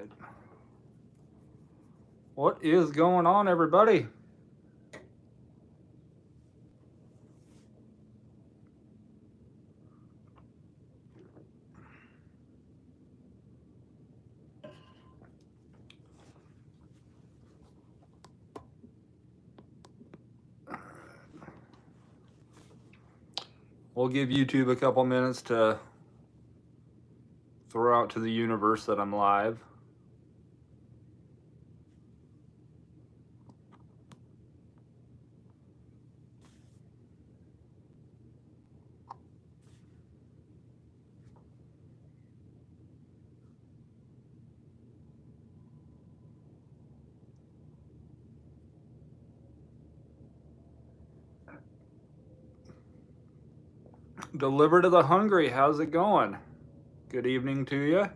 right. What is going on, everybody? We'll give YouTube a couple minutes to throw out to the universe that I'm live. Deliver to the hungry. How's it going? Good evening to you.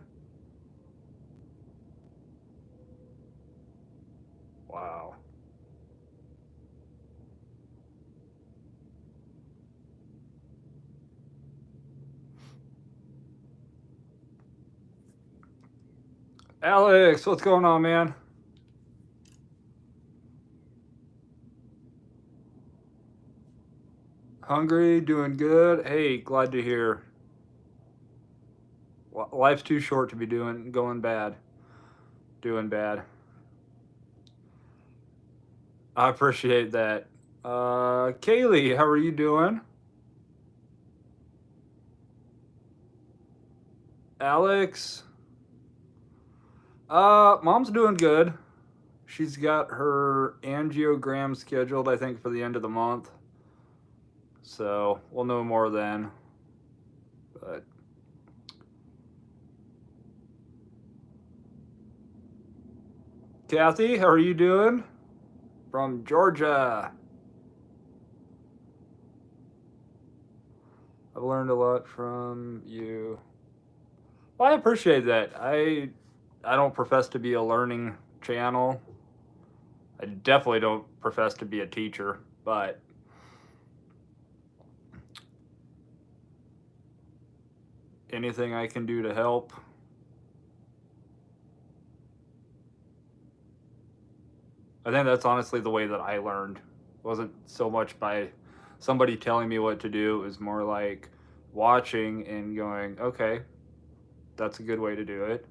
Wow. Alex, what's going on, man? Hungry, doing good. Hey, glad to hear. Life's too short to be going bad. Doing bad. I appreciate that. Kaylee, how are you doing? Alex, mom's doing good. She's got her angiogram scheduled, I think, for the end of the month. So we'll know more then. But Kathy, how are you doing? From Georgia. I've learned a lot from you. Well, I appreciate that. I don't profess to be a learning channel. I definitely don't profess to be a teacher, but anything I can do to help. I think that's honestly the way that I learned. It wasn't so much by somebody telling me what to do. It was more like watching and going, okay, that's a good way to do it.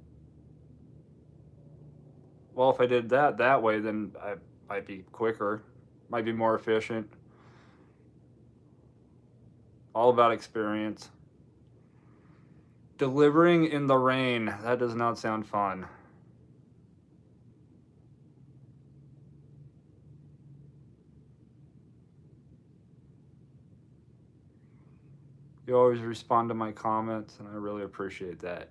Well, if I did that way, then I might be quicker, might be more efficient. All about experience. Delivering in the rain. That does not sound fun. You always respond to my comments, and I really appreciate that.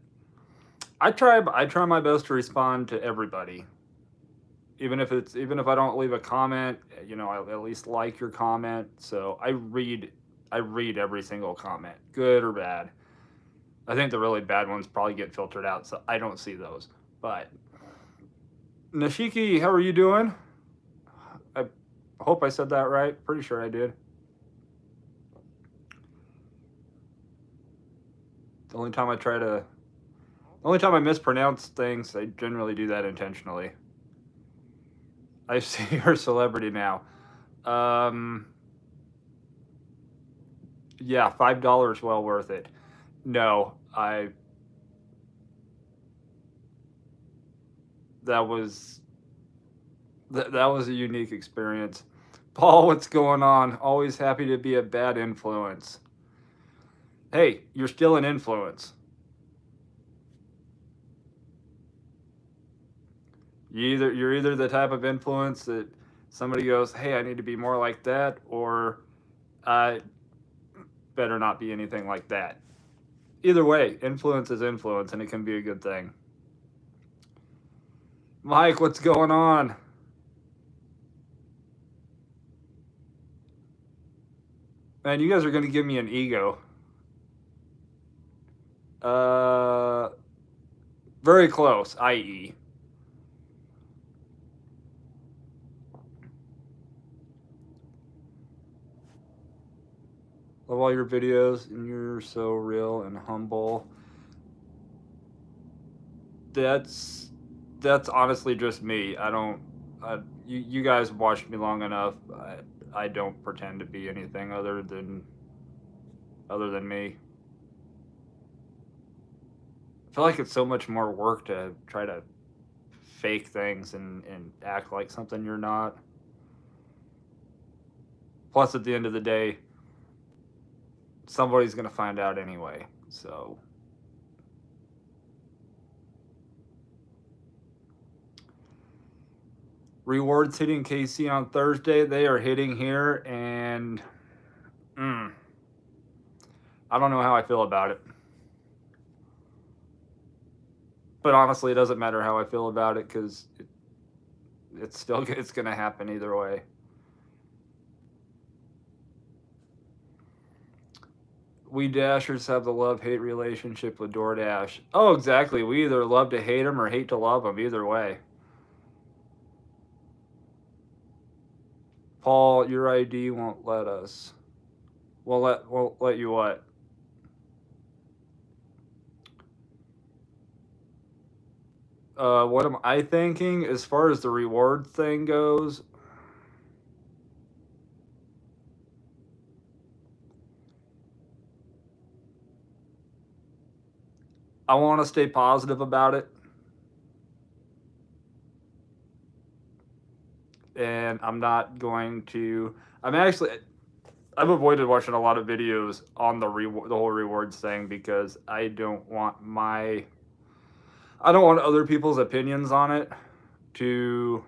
I try my best to respond to everybody. Even if I don't leave a comment, I at least like your comment. So I read every single comment, good or bad. I think the really bad ones probably get filtered out, so I don't see those. But Nashiki, how are you doing? I hope I said that right. Pretty sure I did. The only time I mispronounce things, I generally do that intentionally. I see you're a celebrity now. Yeah, $5 well worth it. No, that was a unique experience. Paul, what's going on? Always happy to be a bad influence. Hey, you're still an influence. You're either the type of influence that somebody goes, hey, I need to be more like that, or I better not be anything like that. Either way, influence is influence, and it can be a good thing. Mike, what's going on? Man, you guys are going to give me an ego. Very close, i.e. Love all your videos, and you're so real and humble. That's that's honestly just me. I don't. You guys watched me long enough. I don't pretend to be anything other than me. I feel like it's so much more work to try to fake things and act like something you're not. Plus, at the end of the day, somebody's gonna find out anyway. So rewards hitting KC on Thursday. They are hitting here, and I don't know how I feel about it. But honestly, it doesn't matter how I feel about it because it's gonna happen either way. We Dashers have the love-hate relationship with DoorDash. Oh, exactly. We either love to hate them or hate to love them. Either way. Paul, your ID won't let us. Won't let you what? What am I thinking as far as the reward thing goes? I want to stay positive about it. And I'm not going to. I've avoided watching a lot of videos on the whole rewards thing because I don't want other people's opinions on it to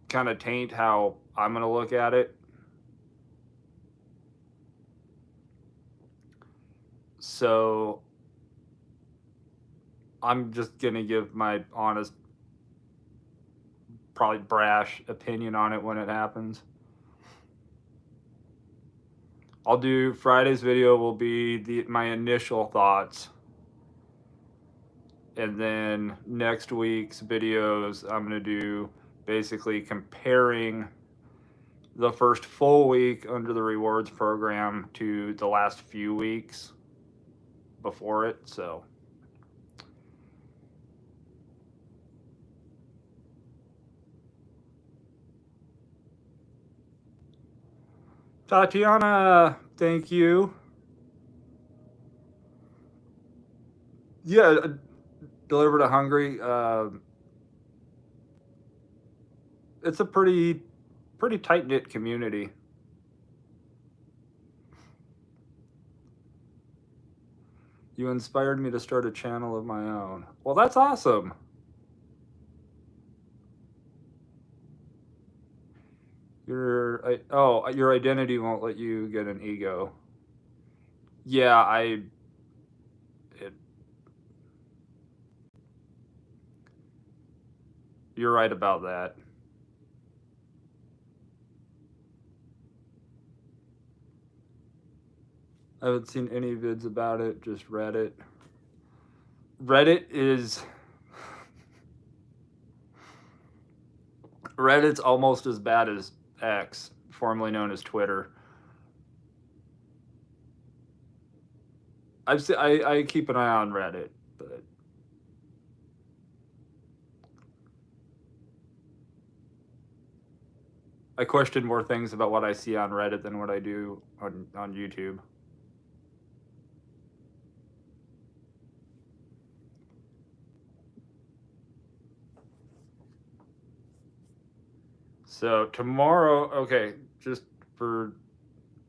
kind of taint how I'm going to look at it. So I'm just going to give my honest, probably brash opinion on it when it happens. I'll do Friday's video will be my initial thoughts. And then next week's videos, I'm going to do basically comparing the first full week under the rewards program to the last few weeks before it. So Tatiana, thank you. Yeah, deliver to Hungry. It's a pretty tight knit community. You inspired me to start a channel of my own. Well, that's awesome. Your identity won't let you get an ego. Yeah, you're right about that. I haven't seen any vids about it, just Reddit. Reddit's almost as bad as X, formerly known as Twitter. I keep an eye on Reddit, but I question more things about what I see on Reddit than what I do on YouTube. So tomorrow, okay, just for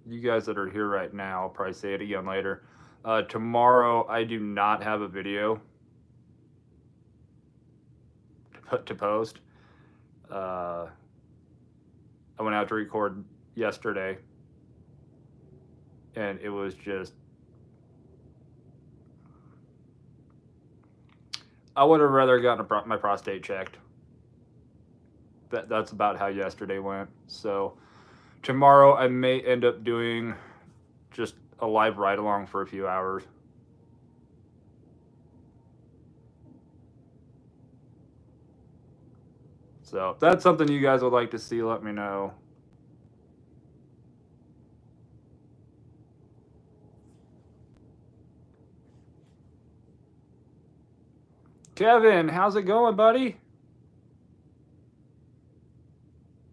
you guys that are here right now, I'll probably say it again later. Tomorrow, I do not have a video to post. I went out to record yesterday, and it was just. I would have rather gotten my prostate checked. That's about how yesterday went. So tomorrow, I may end up doing just a live ride along for a few hours. So if that's something you guys would like to see, let me know. Kevin, how's it going, buddy?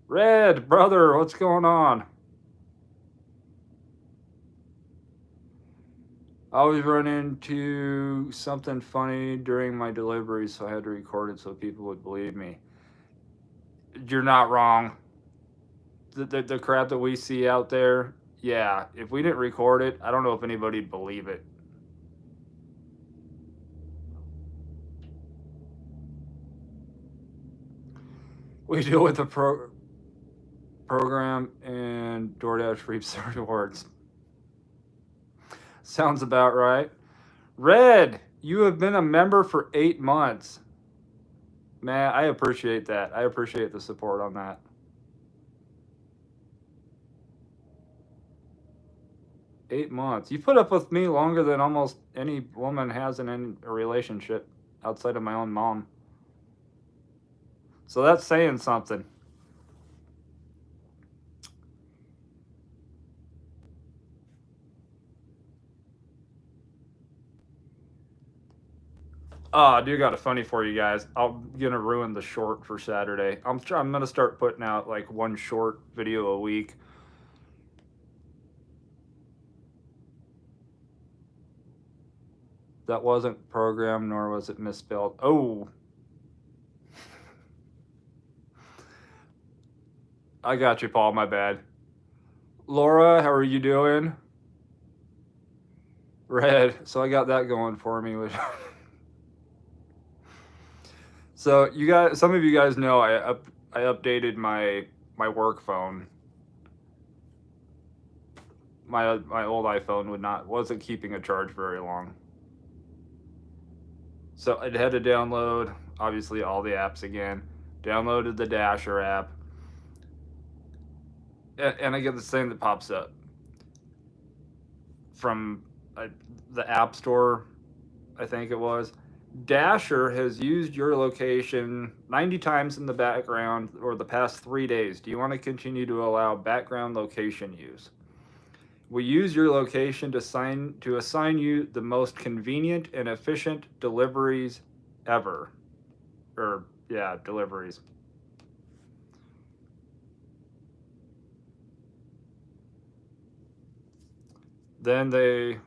Red, brother, what's going on? I always run into something funny during my delivery, so I had to record it so people would believe me. You're not wrong. The crap that we see out there, yeah, if we didn't record it, I don't know if anybody'd believe it. We deal with the program and DoorDash reaps the rewards. Sounds about right. Red, you have been a member for 8 months. Man, I appreciate that. I appreciate the support on that. Eight months. You put up with me longer than almost any woman has in a relationship outside of my own mom. So that's saying something. Oh, I do got a funny for you guys. I'm gonna ruin the short for Saturday. I'm gonna start putting out like one short video a week. That wasn't programmed, nor was it misspelled. Oh. I got you, Paul. My bad. Laura, how are you doing? Red. So I got that going for me. Which so you guys, some of you guys know I updated my work phone. My old iPhone wasn't keeping a charge very long. So I had to download obviously all the apps again. Downloaded the Dasher app. And I get this thing that pops up from the App Store, I think it was. Dasher has used your location 90 times in the background or the past 3 days. Do you want to continue to allow background location use? We use your location to assign you the most convenient and efficient deliveries ever. Or, yeah, deliveries. Then they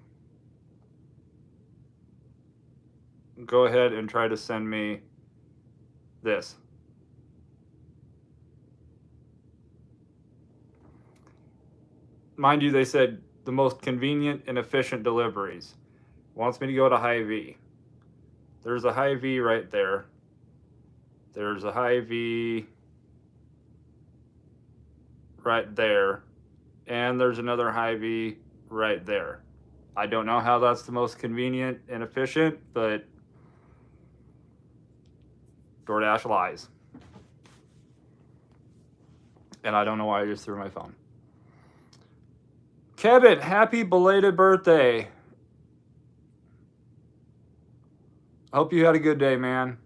go ahead and try to send me this. Mind you, they said the most convenient and efficient deliveries. Wants me to go to Hy-Vee. There's a Hy-Vee right there. There's a Hy-Vee right there. And there's another Hy-Vee right there. I don't know how that's the most convenient and efficient, but DoorDash lies. And I don't know why I just threw my phone. Kevin, happy belated birthday. I hope you had a good day, man.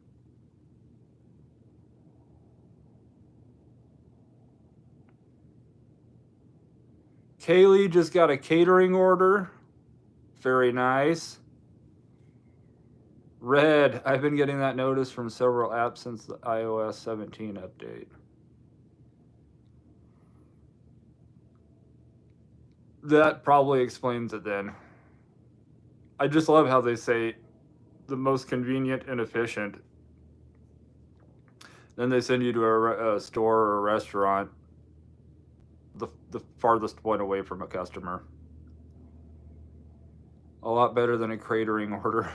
Kaylee just got a catering order. Very nice. Red, I've been getting that notice from several apps since the iOS 17 update. That probably explains it then. I just love how they say the most convenient and efficient. Then they send you to a store or a restaurant the farthest point away from a customer. A lot better than a catering order.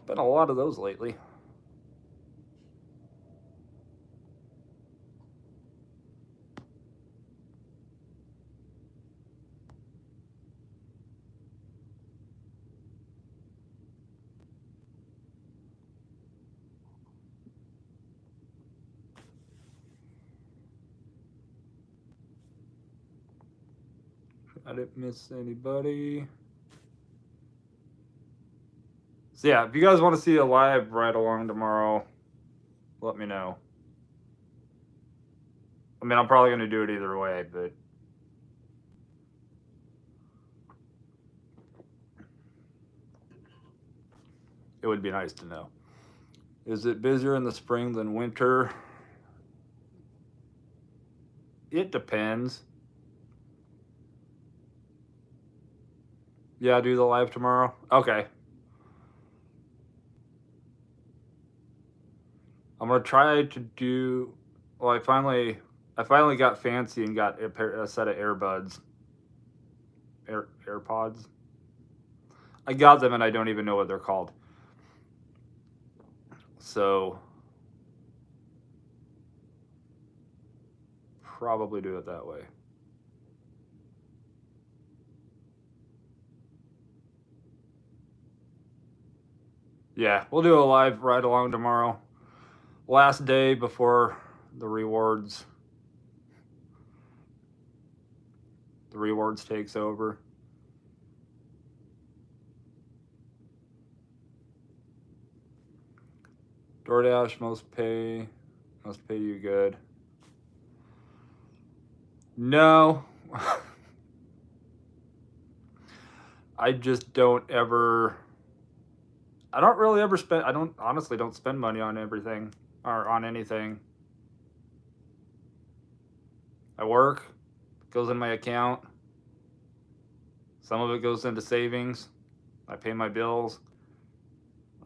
Been a lot of those lately. I didn't miss anybody. So yeah, if you guys want to see a live ride along tomorrow, let me know. I mean, I'm probably going to do it either way, but It would be nice to know. Is it busier in the spring than winter? It depends. Yeah, do the live tomorrow. Okay. I'm gonna try to do. Well, I finally got fancy and got a set of earbuds. AirPods. I got them and I don't even know what they're called. So probably do it that way. Yeah, we'll do a live ride along tomorrow. Last day before the rewards. The rewards takes over. DoorDash must pay you good. No. I just don't ever. I don't really ever spend. I honestly don't spend money on everything or on anything. I work, goes in my account. Some of it goes into savings. I pay my bills.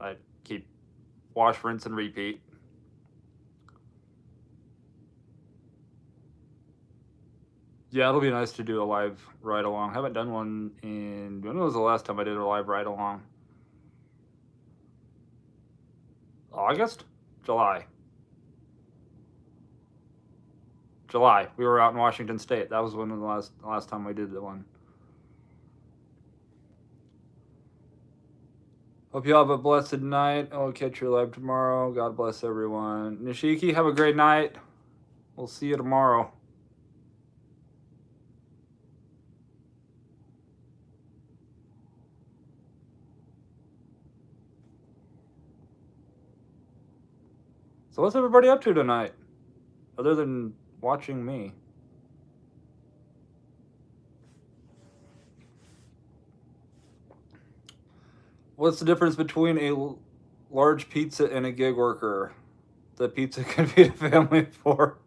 I keep wash, rinse, and repeat. Yeah, it'll be nice to do a live ride along. I haven't done one in. When was the last time I did a live ride along? August? July. July. We were out in Washington State. That was one of the last time we did the one. Hope you have a blessed night. I'll catch you live tomorrow. God bless everyone. Nishiki, have a great night. We'll see you tomorrow. So what's everybody up to tonight? Other than watching me. What's the difference between a large pizza and a gig worker? The pizza can feed a family of 4.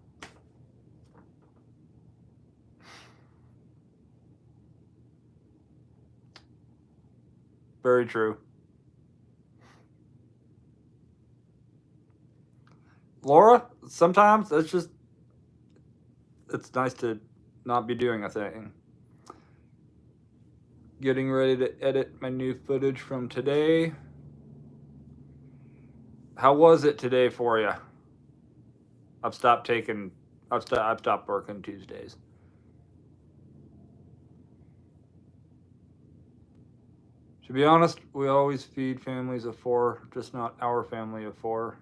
Very true. Laura, sometimes it's nice to not be doing a thing. Getting ready to edit my new footage from today. How was it today for you? I've stopped working Tuesdays. To be honest, we always feed families of 4, just not our family of 4.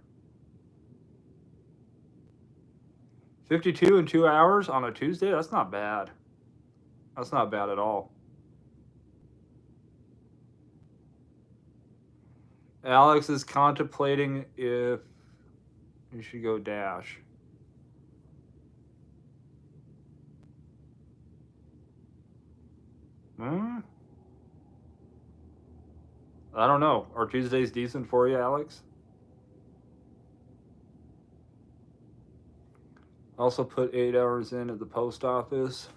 52 in 2 hours on a Tuesday? That's not bad. That's not bad at all. Alex is contemplating if you should go Dash. I don't know. Are Tuesdays decent for you, Alex? Also put 8 hours in at the post office.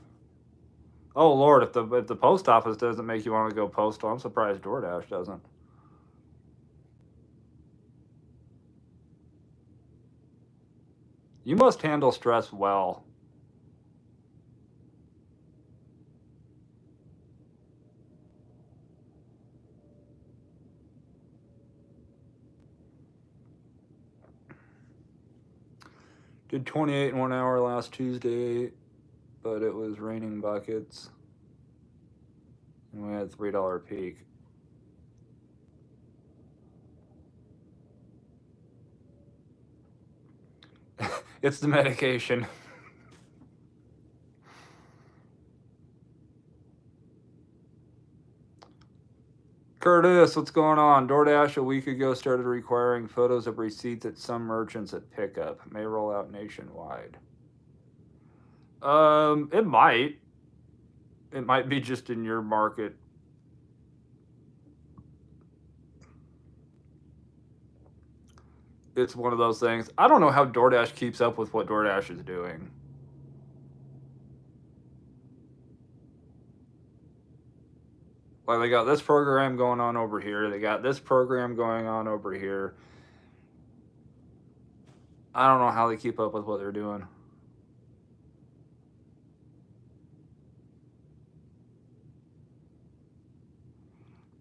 Oh Lord, if the post office doesn't make you want to go postal, I'm surprised DoorDash doesn't. You must handle stress well. Did 28 in 1 hour last Tuesday, but it was raining buckets. And we had $3 peak. It's the medication. Curtis, what's going on? DoorDash a week ago started requiring photos of receipts at some merchants at pickup. May roll out nationwide. It might. It might be just in your market. it's one of those things. I don't know how DoorDash keeps up with what DoorDash is doing. Like, they got this program going on over here. They got this program going on over here. I don't know how they keep up with what they're doing.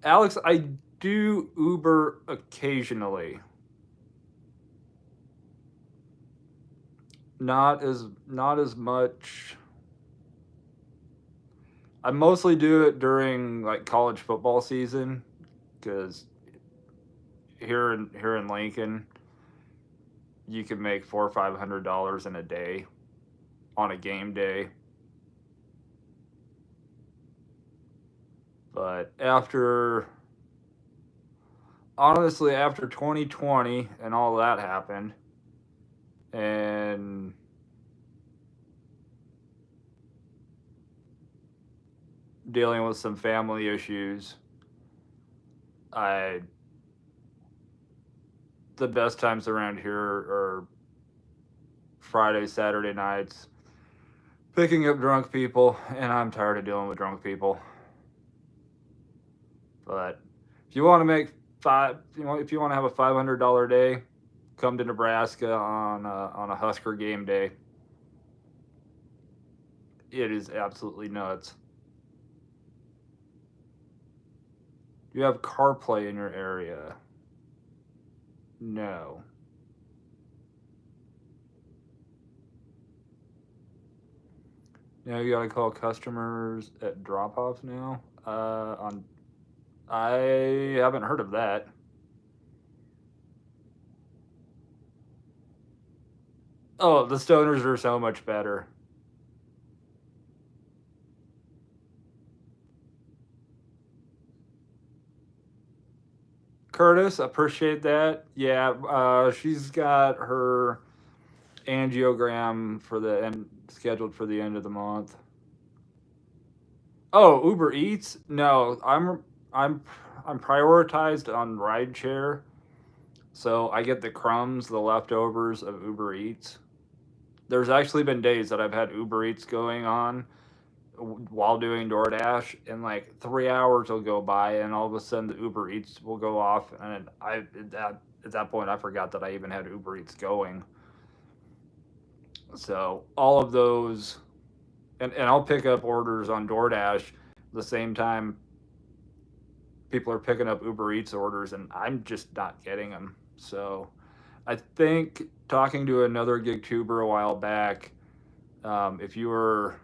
Alex, I do Uber occasionally. Not as much. I mostly do it during like college football season, because here in Lincoln, you can make $400 or $500 in a day on a game day. But honestly, after 2020 and all that happened, and dealing with some family issues, the best times around here are Friday, Saturday nights, picking up drunk people, and I'm tired of dealing with drunk people. But if you want to make if you want to have a $500 day, come to Nebraska on a Husker game day. It is absolutely nuts. Do you have CarPlay in your area? No. Now you gotta call customers at drop-offs now. I haven't heard of that. Oh, the stoners are so much better. Curtis, appreciate that. Yeah, she's got her angiogram for the end scheduled for the end of the month. Oh, Uber Eats? No, I'm prioritized on rideshare, so I get the crumbs, the leftovers of Uber Eats. There's actually been days that I've had Uber Eats going on while doing DoorDash, and like 3 hours will go by, and all of a sudden the Uber Eats will go off, and at that point I forgot that I even had Uber Eats going. So all of those, and I'll pick up orders on DoorDash the same time people are picking up Uber Eats orders, and I'm just not getting them. So I think, talking to another gig tuber a while back, if you were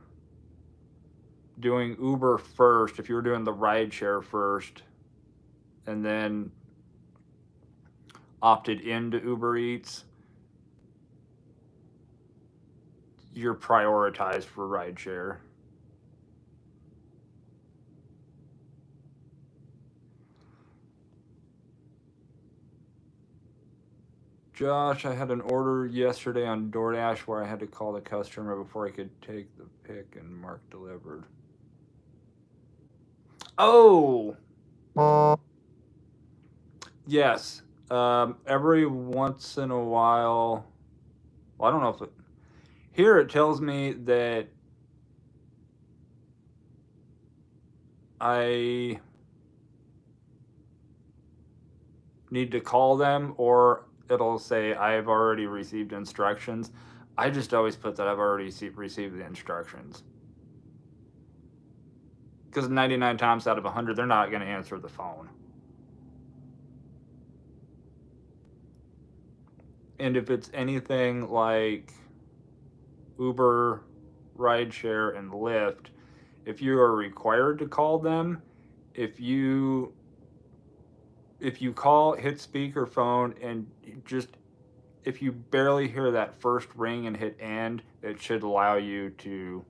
doing Uber first, if you were doing the rideshare first, and then opted into Uber Eats, you're prioritized for rideshare. Josh, I had an order yesterday on DoorDash where I had to call the customer before I could take the pick and mark delivered. Oh, yes. Every once in a while, well, I don't know if here it tells me that I need to call them, or it'll say I've already received instructions. I just always put that I've already received the instructions, because 99 times out of 100 they're not going to answer the phone. And if it's anything like Uber, rideshare, and Lyft, if you are required to call them, if you call, hit speakerphone, and just, if you barely hear that first ring and hit end, it should allow you to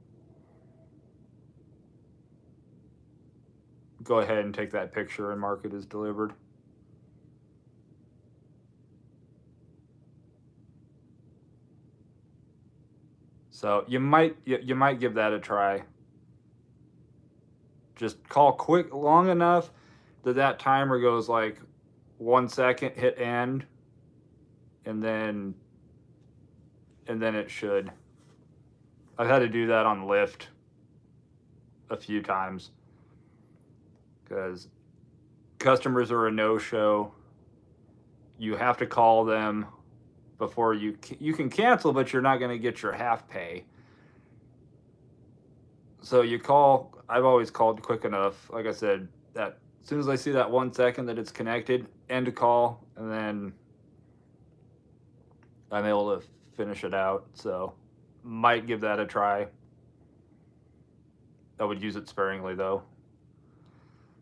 go ahead and take that picture and mark it as delivered. So you might give that a try. Just call quick long enough that timer goes like 1 second, hit end, and then it should. I've had to do that on Lyft a few times because customers are a no-show. You have to call them before you can cancel, but you're not going to get your half pay. So you call. I've always called quick enough. Like I said, that as soon as I see that 1 second that it's connected, end a call, and then I'm able to finish it out. So might give that a try. I would use it sparingly though.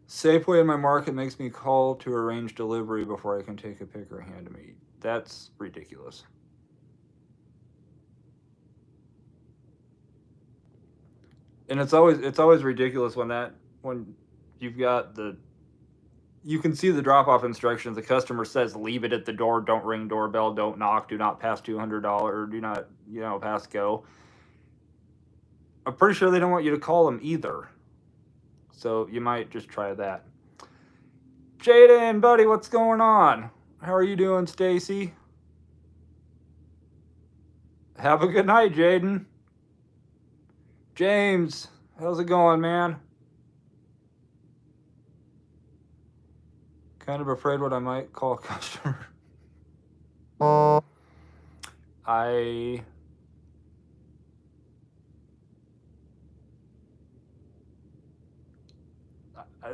Safeway in my market makes me call to arrange delivery before I can take a pick or hand to me. That's ridiculous. And it's always ridiculous when you've got you can see the drop off instructions. The customer says leave it at the door, don't ring doorbell, don't knock, do not pass $200, do not pass go. I'm pretty sure they don't want you to call them either. So you might just try that. Jaden, buddy, what's going on? How are you doing, Stacy? Have a good night, Jaden. James, how's it going, man? Kind of afraid what I might call a customer.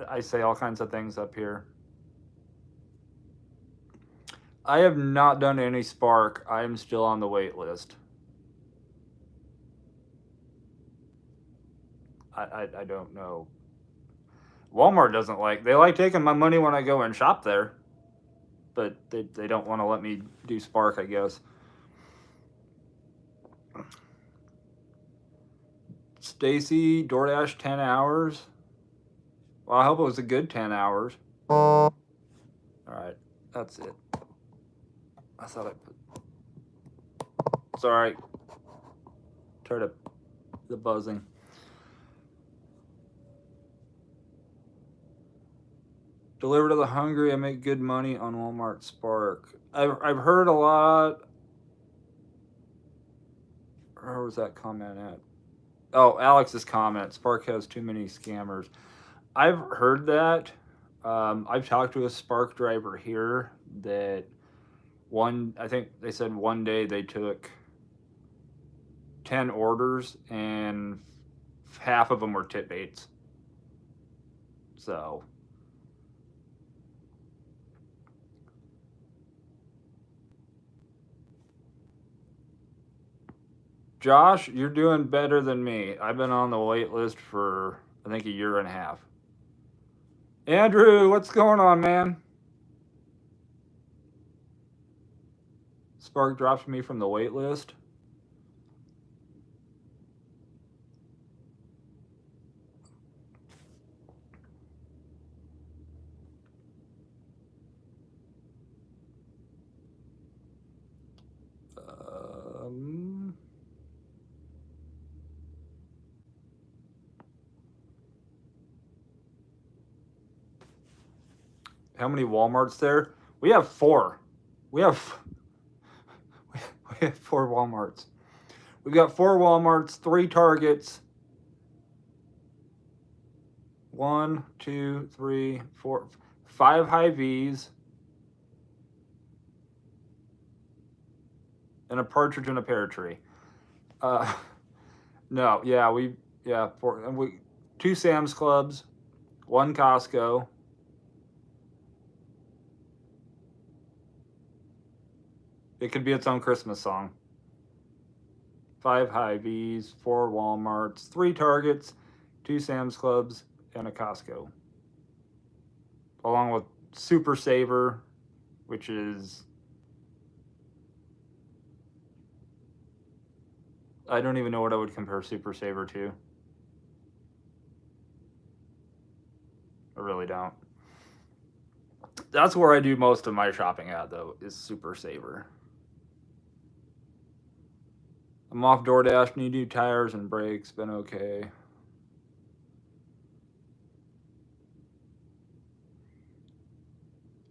I say all kinds of things up here. I have not done any Spark. I am still on the wait list. I don't know. Walmart doesn't they like taking my money when I go and shop there, but they don't want to let me do Spark, I guess. Stacy, DoorDash 10 hours. Well, I hope it was a good 10 hours. All right, that's it. I thought I put. Sorry. Turn up the buzzing. Deliver to the hungry. I make good money on Walmart Spark. I've heard a lot. Where was that comment at? Oh, Alex's comment. Spark has too many scammers. I've heard that. I've talked to a Spark driver here that I think they said one day they took 10 orders and half of them were tip baits. So. Josh, you're doing better than me. I've been on the wait list for, I think, a year and a half. Andrew, what's going on, man? Spark dropped me from the wait list. How many Walmarts there? We have 4. We have 4 Walmarts. We got 4 Walmarts, 3 Targets. 1, 2, 3, 4, 5 Hy-Vees, and a partridge in a pear tree. No, yeah, 4, and 2 Sam's Clubs, 1 Costco. It could be its own Christmas song. 5 Hy-Vees, 4 Walmarts, 3 Targets, 2 Sam's Clubs, and a Costco. Along with Super Saver, which is... I don't even know what I would compare Super Saver to. I really don't. That's where I do most of my shopping at, though, is Super Saver. I'm off DoorDash, need new tires and brakes, been okay.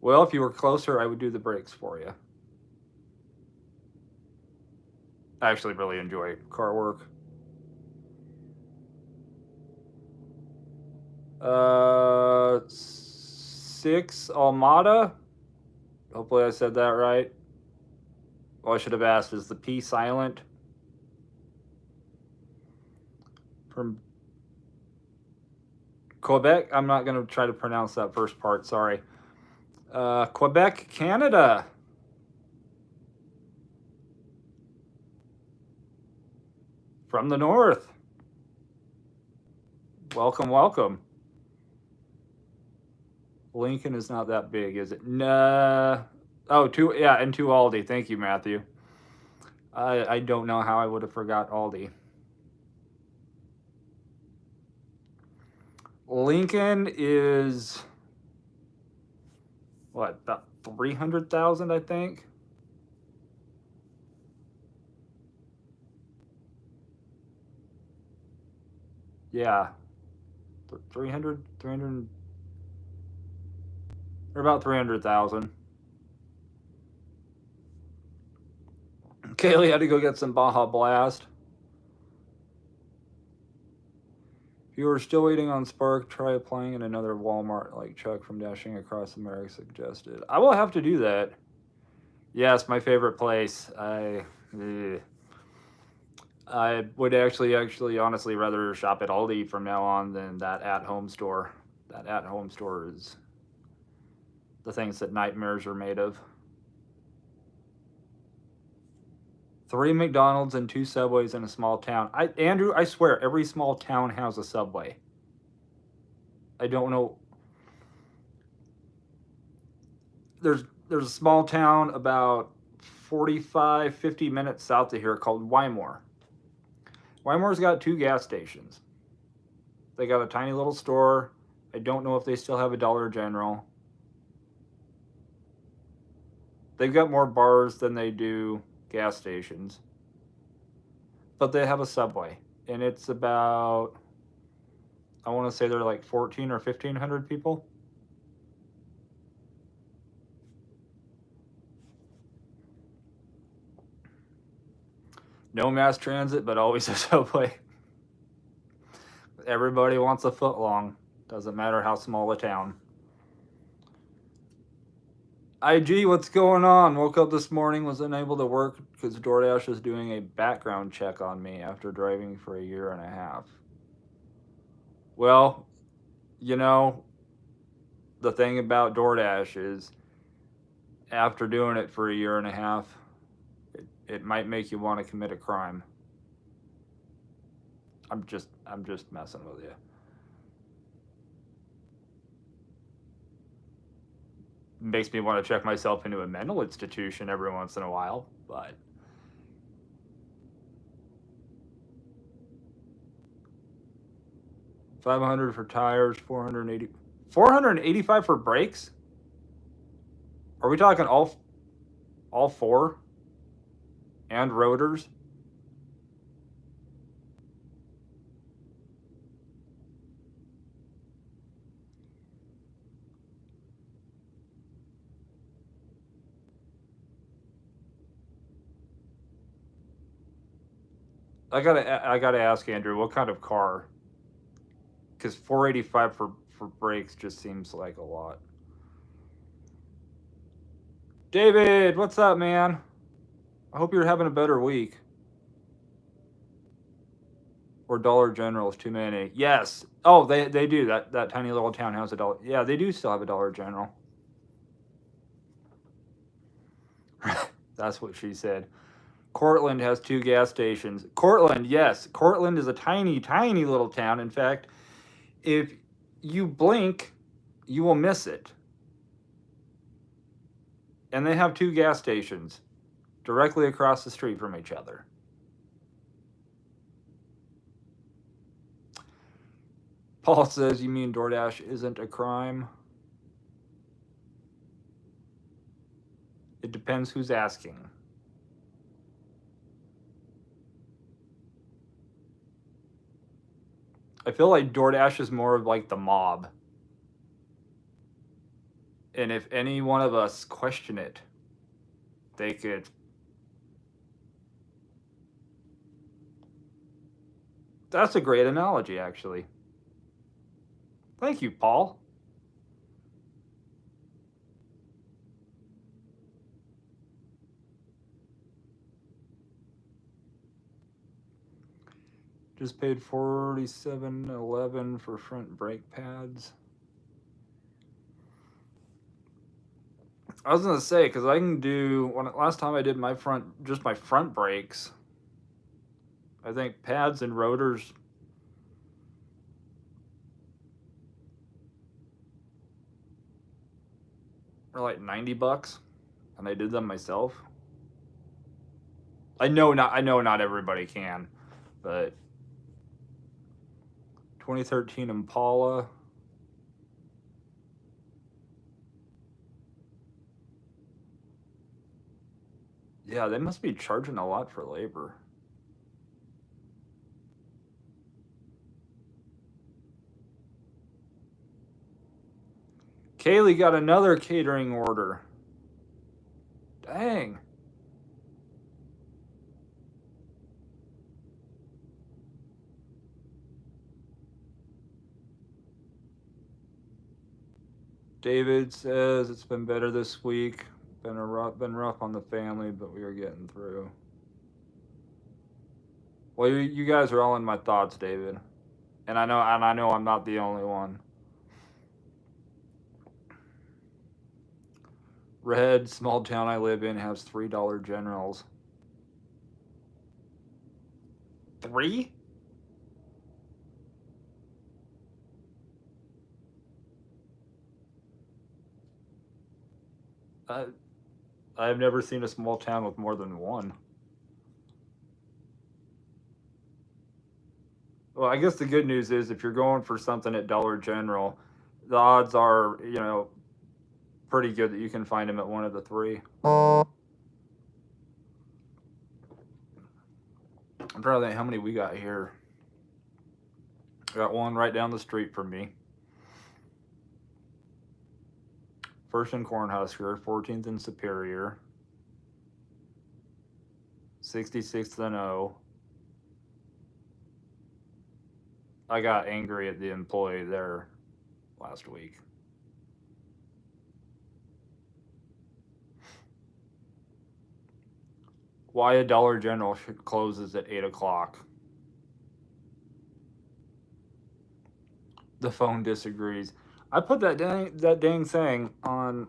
Well, if you were closer, I would do the brakes for you. I actually really enjoy car work. 6 Almada. Hopefully I said that right. Well, I should have asked, is the P silent? From Quebec? I'm not going to try to pronounce that first part, sorry. Quebec, Canada. From the north. Welcome, welcome. Lincoln is not that big, is it? Nah. Oh, two Aldi. Thank you, Matthew. I don't know how I would have forgot Aldi. Lincoln is what, about 300,000, I think. Yeah. 300, or about 300,000. Kaylee had to go get some Baja Blast. If you are still waiting on Spark, try playing in another Walmart like Chuck from Dashing Across America suggested. I will have to do that. Yes, my favorite place. I would actually honestly rather shop at Aldi from now on than that at-home store. That at-home store is the things that nightmares are made of. 3 McDonald's and 2 Subways in a small town. Andrew, I swear, every small town has a Subway. I don't know. There's a small town about 45, 50 minutes south of here called Wymore. Wymore's got 2 gas stations. They got a tiny little store. I don't know if they still have a Dollar General. They've got more bars than they do gas stations. But they have a Subway. And it's about, I want to say they're like 1,400 or 1,500 people. No mass transit, but always a Subway. Everybody wants a foot long. Doesn't matter how small the town. IG, what's going on? Woke up this morning, was unable to work because DoorDash is doing a background check on me after driving for a year and a half. Well, you know, the thing about DoorDash is after doing it for a year and a half, it might make you want to commit a crime. I'm just messing with you. Makes me want to check myself into a mental institution every once in a while, but $500 for tires, 485 for brakes. Are we talking all 4 and rotors? I gotta ask Andrew, what kind of car? Because 485 for brakes just seems like a lot. David, what's up, man? I hope you're having a better week. Or Dollar General is too many. Yes. Oh, they do. That tiny little town has a Dollar. Yeah, they do still have a Dollar General. That's what she said. Cortland has 2 gas stations. Cortland, yes. Cortland is a tiny, tiny little town. In fact, if you blink, you will miss it. And they have 2 gas stations directly across the street from each other. Paul says, you mean DoorDash isn't a crime? It depends who's asking. I feel like DoorDash is more of like the mob. And if any one of us question it, they could That's a great analogy, actually. Thank you, Paul. Just paid $47.11 for front brake pads. I was gonna say, because I can do last time I did my front brakes. I think pads and rotors are like $90, and I did them myself. I know not everybody can, but 2013 Impala. Yeah, they must be charging a lot for labor. Kaylee got another catering order. Dang. David says it's been better this week. Been rough on the family, but we are getting through. Well, you guys are all in my thoughts, David, and I know I'm not the only one. Red, small town I live in, has $3 generals. 3? I've never seen a small town with more than one. Well, I guess the good news is if you're going for something at Dollar General, the odds are, pretty good that you can find them at one of the 3. I'm trying to think how many we got here. I got one right down the street from me. First and Cornhusker, 14th and Superior, 66th and O. I got angry at the employee there last week. Why a Dollar General closes at 8 o'clock. The phone disagrees. I put that dang thing on.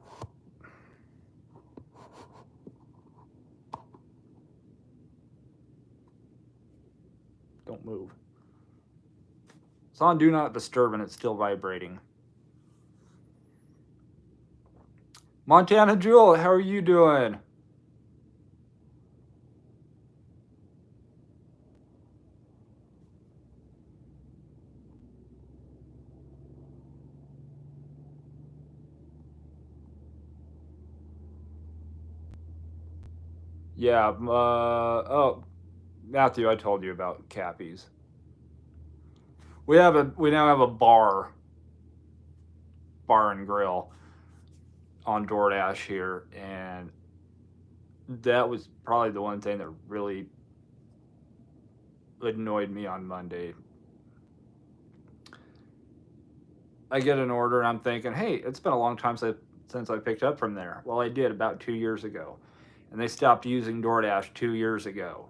Don't move. It's on Do Not Disturb and it's still vibrating. Montana Jewel, how are you doing? Yeah, Matthew, I told you about Cappies. We now have a bar and grill on DoorDash here, and that was probably the one thing that really annoyed me on Monday. I get an order and I'm thinking, hey, it's been a long time since I picked up from there. Well, I did about 2 years ago, and they stopped using DoorDash 2 years ago.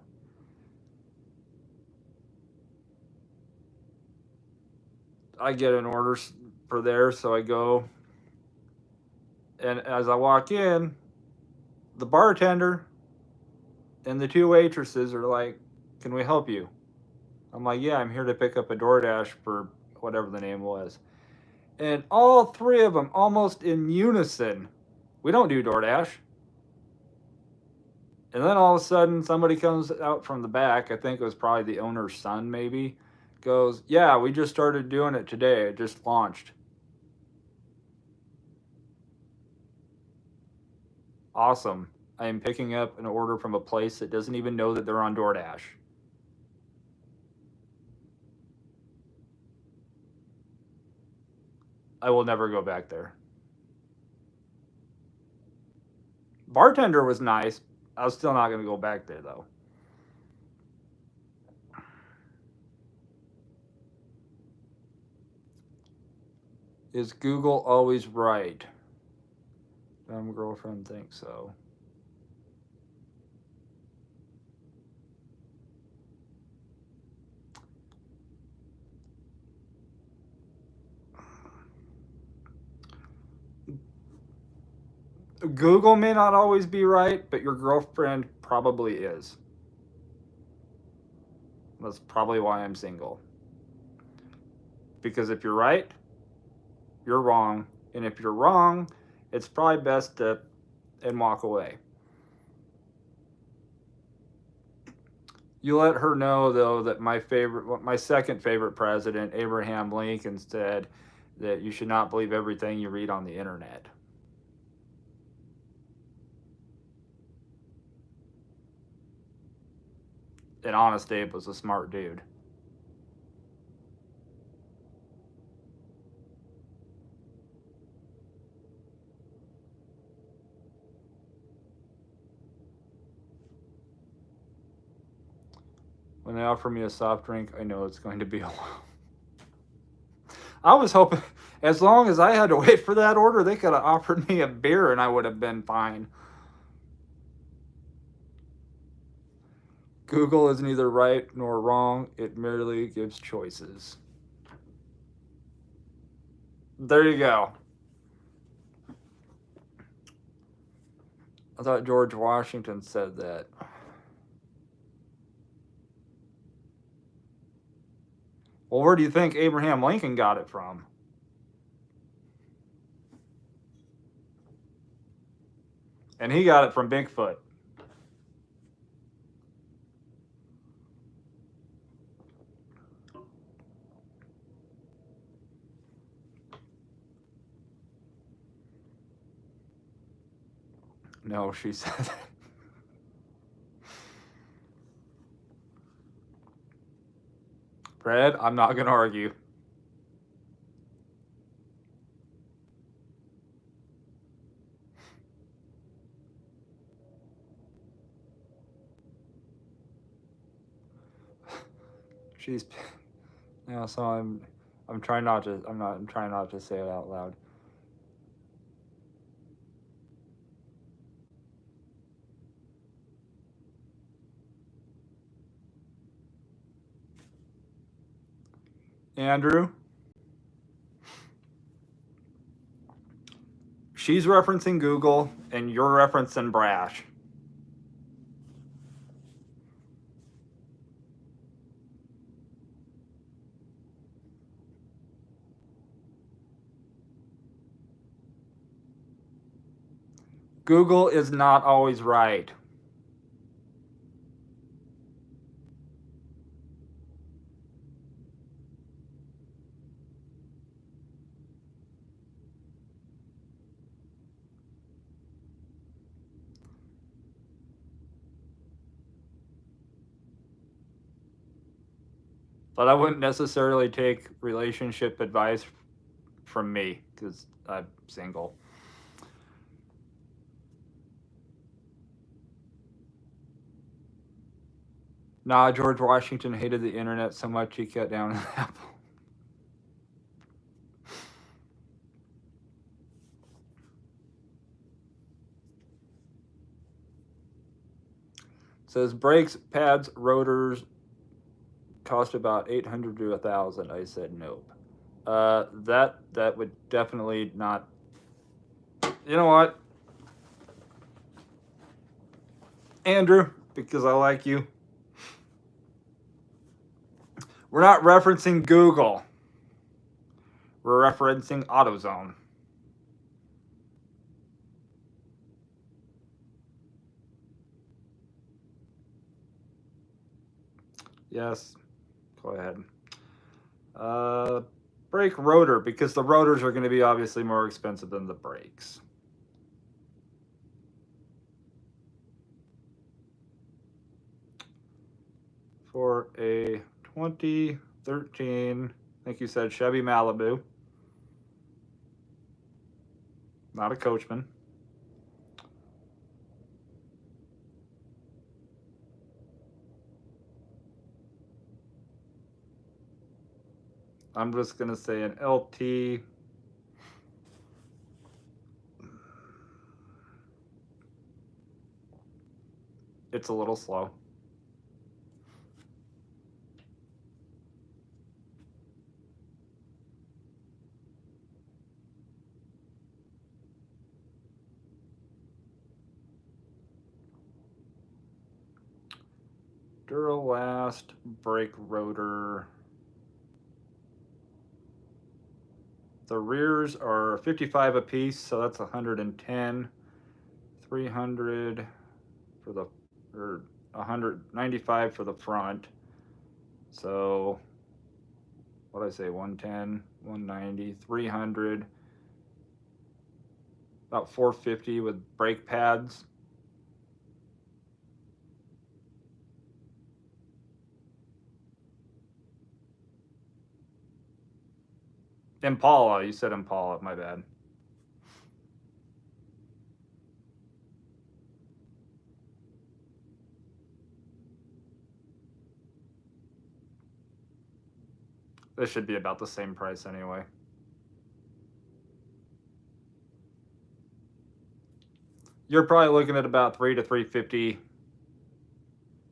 I get an order for there, so I go, and as I walk in, the bartender and the 2 waitresses are like, "Can we help you?" I'm like, "Yeah, I'm here to pick up a DoorDash for whatever the name was." And all 3 of them, almost in unison, "We don't do DoorDash." And then all of a sudden, somebody comes out from the back. I think it was probably the owner's son, maybe. Goes, "Yeah, we just started doing it today. It just launched." Awesome. I am picking up an order from a place that doesn't even know that they're on DoorDash. I will never go back there. Bartender was nice. I was still not going to go back there, though. Is Google always right? Dumb girlfriend thinks so. Google may not always be right, but your girlfriend probably is. That's probably why I'm single. Because if you're right, you're wrong. And if you're wrong, it's probably best to and walk away. You let her know though that my second favorite president, Abraham Lincoln, said that you should not believe everything you read on the internet. And Honest Abe was a smart dude. When they offer me a soft drink, I know it's going to be a while. I was hoping, as long as I had to wait for that order, they could have offered me a beer and I would have been fine. Google is neither right nor wrong, it merely gives choices. There you go. I thought George Washington said that. Well, where do you think Abraham Lincoln got it from? And he got it from Bigfoot. No, she said that. Fred, I'm not going to argue. She's, yeah. So I'm trying not to. I'm trying not to say it out loud. Andrew, she's referencing Google, and you're referencing Brash. Google is not always right. But I wouldn't necessarily take relationship advice from me because I'm single. Nah, George Washington hated the internet so much he cut down on Apple. Says brakes, pads, rotors cost about 800 to 1,000. I said nope. That would definitely not. You know what, Andrew? Because I like you. We're not referencing Google. We're referencing AutoZone. Yes. Go ahead. Brake rotor, because the rotors are going to be obviously more expensive than the brakes. For a 2013, I think you said Chevy Malibu, not a Coachman. I'm just going to say an LT It's a little slow. Duralast brake rotor. The rears are 55 a piece, so that's 110. 300 for the, or 195 for the front. So what did I say? 110, 190, 300, about 450 with brake pads. Impala, you said Impala, my bad. This should be about the same price anyway. You're probably looking at about 3 to 350.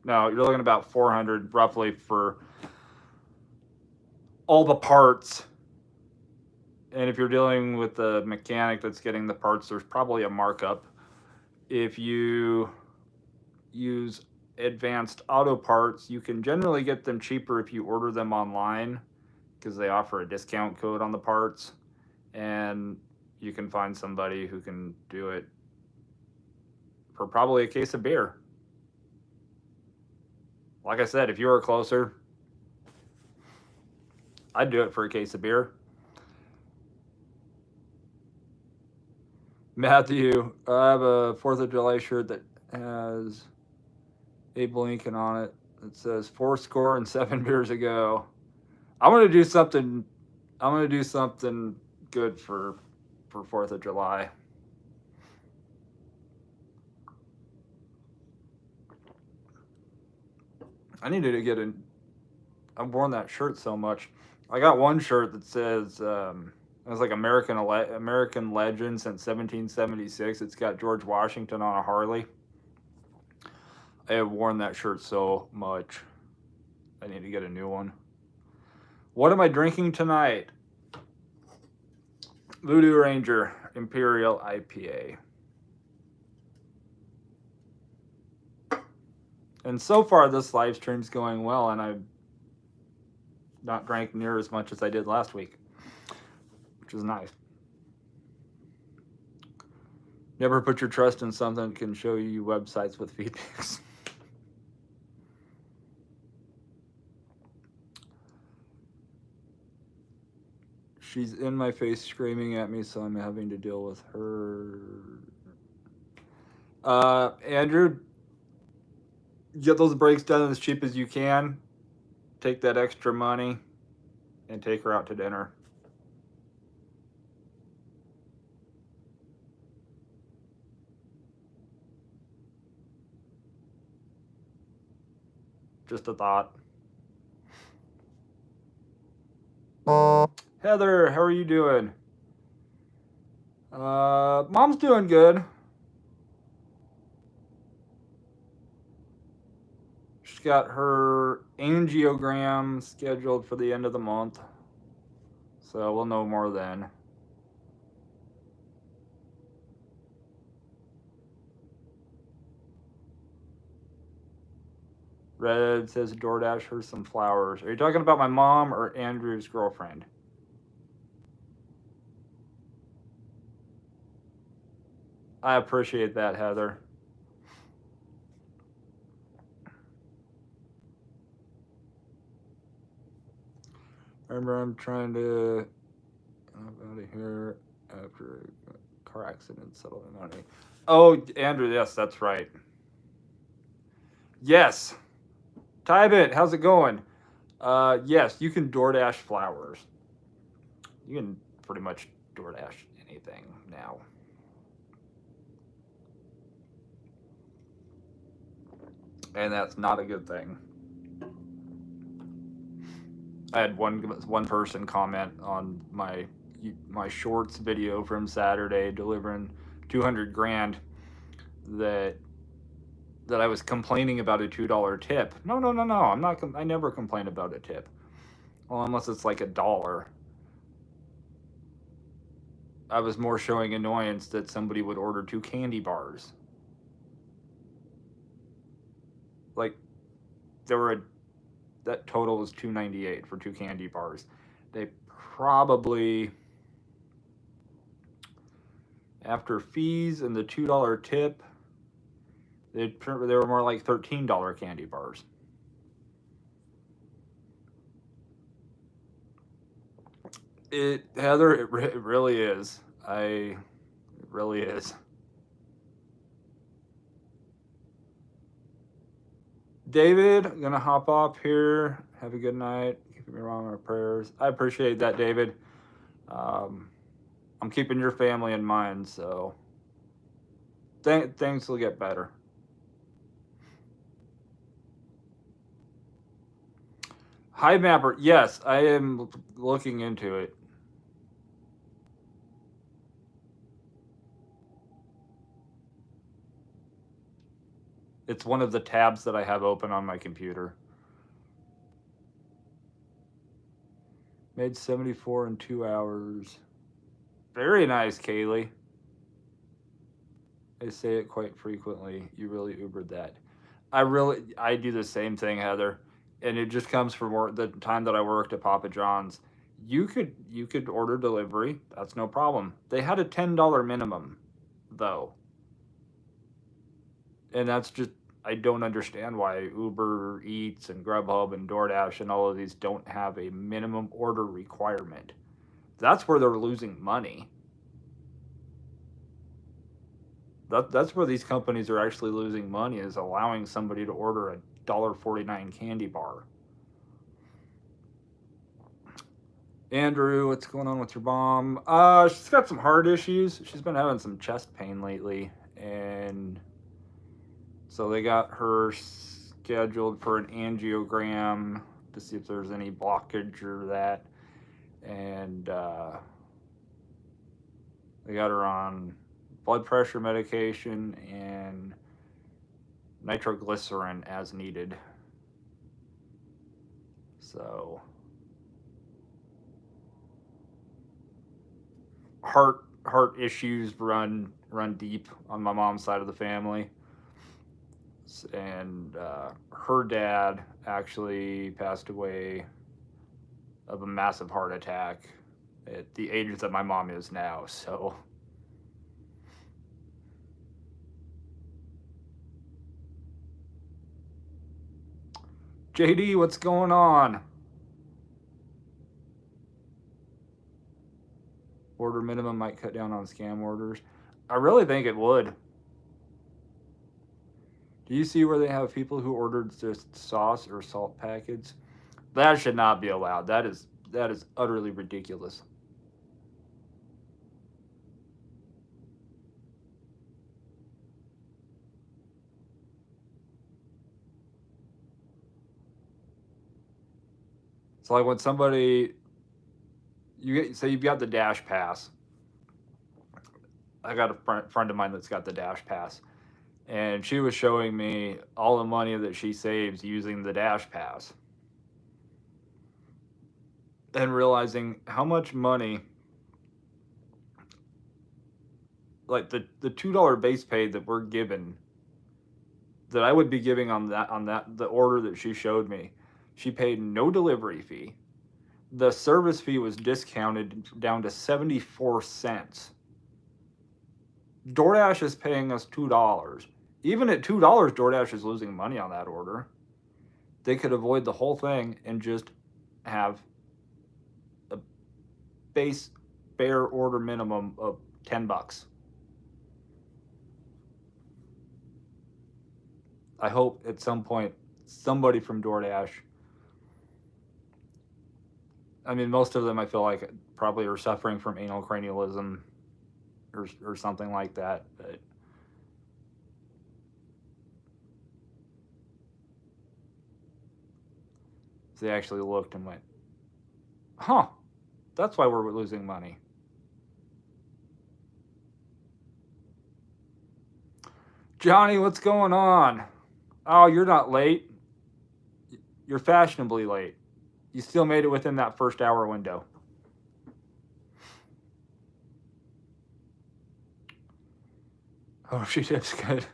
No, you're looking at about 400 roughly for all the parts. And if you're dealing with the mechanic that's getting the parts, there's probably a markup. If you use advanced auto parts, you can generally get them cheaper if you order them online because they offer a discount code on the parts, and you can find somebody who can do it for probably a case of beer. Like I said, if you were closer, I'd do it for a case of beer. Matthew, I have a 4th of July shirt that has Abe Lincoln on it. It says 4 beers ago. I'm gonna do something. I'm gonna do something good for 4th of July. I needed to get in. I've worn that shirt so much. I got one shirt that says it was like American legend since 1776. It's got George Washington on a Harley. I have worn that shirt so much. I need to get a new one. What am I drinking tonight? Voodoo Ranger Imperial IPA. And so far this live stream's going well, and I've not drank near as much as I did last week, which is nice. Never put your trust in something that can show you websites with feedbacks. She's in my face screaming at me, so I'm having to deal with her. Andrew, get those brakes done as cheap as you can. Take that extra money and take her out to dinner. Just a thought. Heather, how are you doing? Mom's doing good. She's got her angiogram scheduled for the end of the month, so we'll know more then. Red says DoorDash her some flowers. Are you talking about my mom or Andrew's girlfriend? I appreciate that, Heather. Remember, I'm trying to get out of here after a car accident settling money. Oh, Andrew, yes, that's right. Yes. Tybit, how's it going? Yes, you can DoorDash flowers. You can pretty much DoorDash anything now. And that's not a good thing. I had one person comment on my shorts video from Saturday delivering 200 grand that that I was complaining about a $2 tip. No, no, no, no. I'm not. I never complain about a tip. Well, unless it's like $1. I was more showing annoyance that somebody would order 2 candy bars. Like there were that total was $2.98 for 2 candy bars. They probably, after fees and the $2 tip, they were more like $13 candy bars. Heather, it really is. It really is. David, I'm gonna hop up here. Have a good night. Keep me wrong in our prayers. I appreciate that, David. Um, I'm keeping your family in mind, so things will get better. Hi, Mapper. Yes, I am looking into it. It's one of the tabs that I have open on my computer. Made 74 in 2 hours. Very nice, Kaylee. I say it quite frequently. You really Ubered that. I do the same thing, Heather, and it just comes from the time that I worked at Papa John's. You could order delivery. That's no problem. They had a $10 minimum, though, and that's just I don't understand why Uber Eats and Grubhub and DoorDash and all of these don't have a minimum order requirement. That's where they're losing money. That's where these companies are actually losing money, is allowing somebody to order a $1.49 candy bar. Andrew, what's going on with your mom? She's got some heart issues. She's been having some chest pain lately, and so they got her scheduled for an angiogram to see if there's any blockage or that. And they got her on blood pressure medication and nitroglycerin as needed. So heart issues run deep on my mom's side of the family. And her dad actually passed away of a massive heart attack at the age that my mom is now. So JD, what's going on? Order minimum might cut down on scam orders. I really think it would. Do you see where they have people who ordered just sauce or salt packets? That should not be allowed. That is utterly ridiculous. It's like when somebody you've got the Dash Pass. I got a friend of mine that's got the Dash Pass, and she was showing me all the money that she saves using the Dash Pass, and realizing how much money, like the $2 base pay that we're given, that I would be giving on that the order that she showed me. She paid no delivery fee. The service fee was discounted down to 74 cents. DoorDash is paying us $2. Even at $2, DoorDash is losing money on that order. They could avoid the whole thing and just have a base bare order minimum of $10. I hope at some point somebody from DoorDash, I mean, most of them I feel like probably are suffering from anal cranialism or something like that, but they actually looked and went, huh, that's why we're losing money. Johnny, what's going on? Oh, you're not late. You're fashionably late. You still made it within that first hour window. Oh, she did good.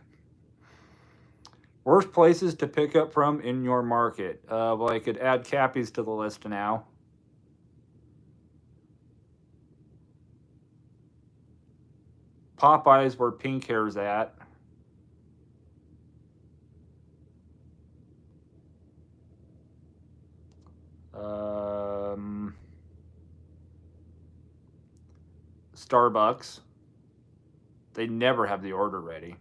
Worst places to pick up from in your market. Well, I could add Cappy's to the list now. Popeyes, where Pink Hair's at. Starbucks. They never have the order ready.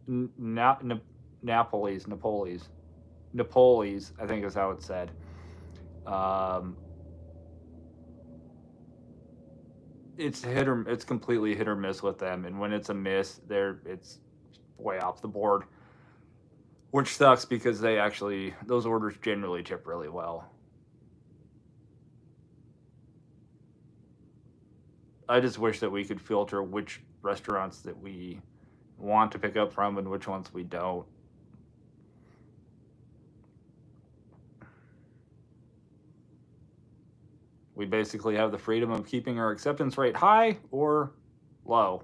Napoli's, I think is how it's said. It's completely hit or miss with them, and when it's a miss, it's way off the board, which sucks because those orders generally tip really well. I just wish that we could filter which restaurants that we want to pick up from and which ones we don't. We basically have the freedom of keeping our acceptance rate high or low.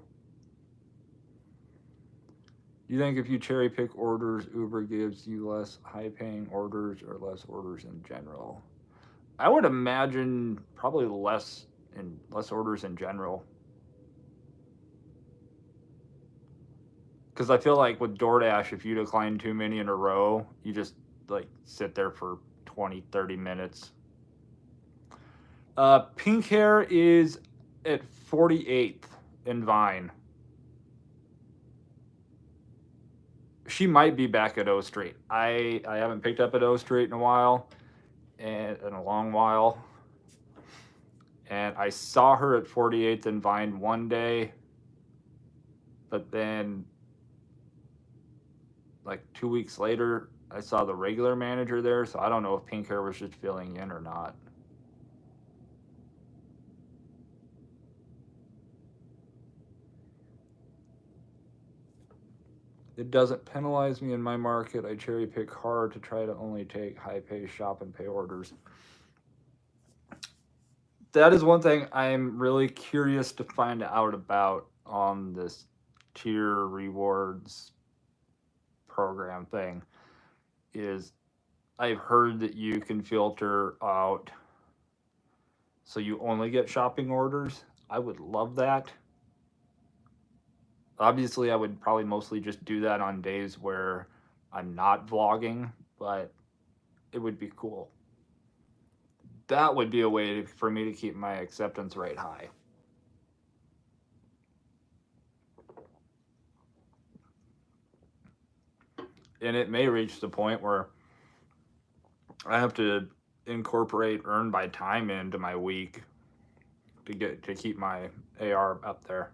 You think if you cherry pick orders, Uber gives you less high paying orders or less orders in general? I would imagine probably less orders in general. Because I feel like with DoorDash, if you decline too many in a row, you just like sit there for 20, 30 minutes. Pink Hair is at 48th in Vine. She might be back at O Street. I haven't picked up at O Street in a while, and in a long while. And I saw her at 48th in Vine one day, but then like 2 weeks later, I saw the regular manager there, so I don't know if Pink Hair was just filling in or not. It doesn't penalize me in my market. I cherry pick hard to try to only take high pay shop and pay orders. That is one thing I'm really curious to find out about on this tier rewards program thing. Is I've heard that you can filter out so you only get shopping orders. I would love that. Obviously, I would probably mostly just do that on days where I'm not vlogging, but it would be cool. That would be a way for me to keep my acceptance rate high. And it may reach the point where I have to incorporate earn by time into my week to keep my AR up there.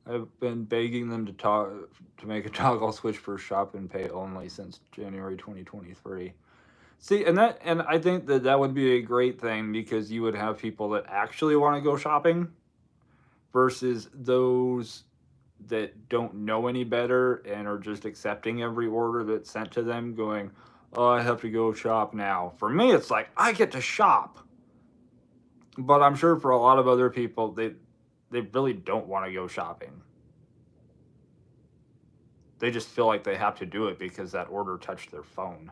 I've been begging them to make a toggle switch for shop and pay only since January 2023. See, and I think that would be a great thing because you would have people that actually want to go shopping versus those that don't know any better and are just accepting every order that's sent to them going, "Oh, I have to go shop now." For me, it's like I get to shop. But I'm sure for a lot of other people, they really don't want to go shopping. They just feel like they have to do it because that order touched their phone.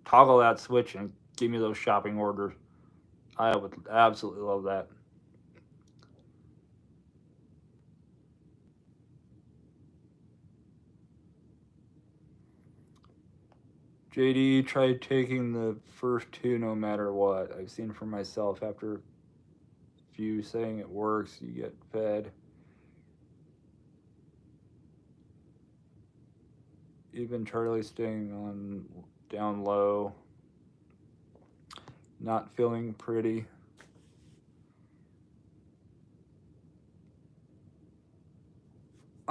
Toggle that switch and give me those shopping orders. I would absolutely love that. JD tried taking the first two no matter what. I've seen for myself after a few saying it works, you get fed. Even Charlie staying on down low. Not feeling pretty.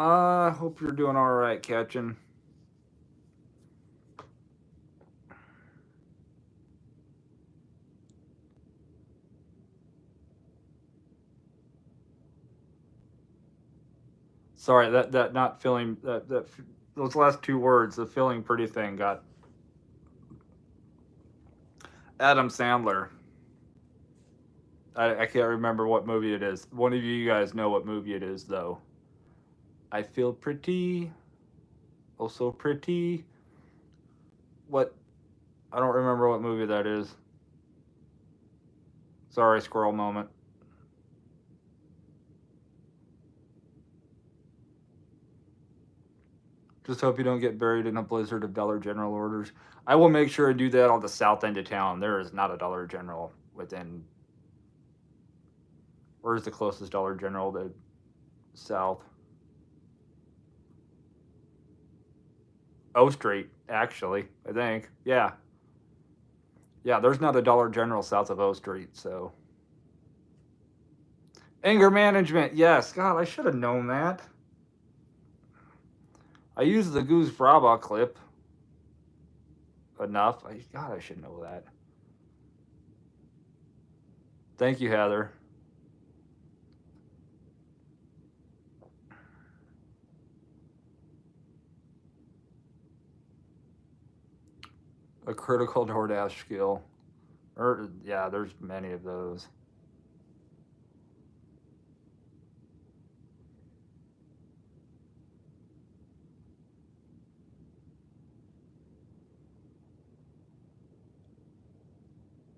I hope you're doing all right, Catchin. Sorry, that not feeling that those last two words, the feeling pretty thing, got Adam Sandler. I can't remember what movie it is. One of you guys know what movie it is, though. I feel pretty, oh so pretty. What? I don't remember what movie that is. Sorry, squirrel moment. Just hope you don't get buried in a blizzard of Dollar General orders. I will make sure to do that on the south end of town. There is not a Dollar General within. Where's the closest Dollar General to south? O Street, actually, I think. Yeah. Yeah, there's not a Dollar General south of O Street, so. Anger management, yes. God, I should have known that. I used the Goose Braba clip enough. God, I should know that. Thank you, Heather. A critical DoorDash skill. Yeah, there's many of those.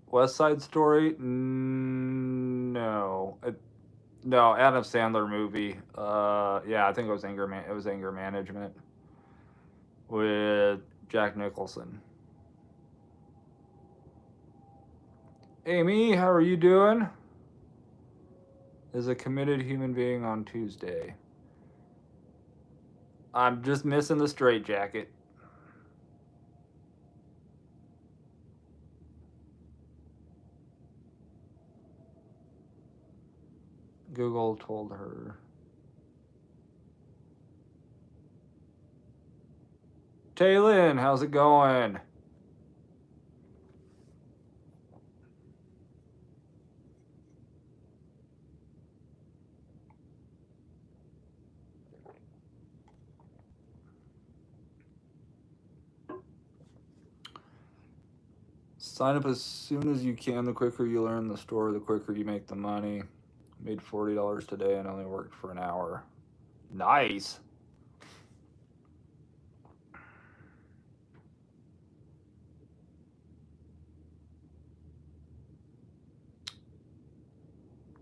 West Side Story? No. No, Adam Sandler movie. Yeah, I think it was Anger Management with Jack Nicholson. Amy, how are you doing? Is a committed human being on Tuesday. I'm just missing the straitjacket. Google told her. Taylin, how's it going? Sign up as soon as you can. The quicker you learn the store, the quicker you make the money. Made $40 today and only worked for an hour. Nice.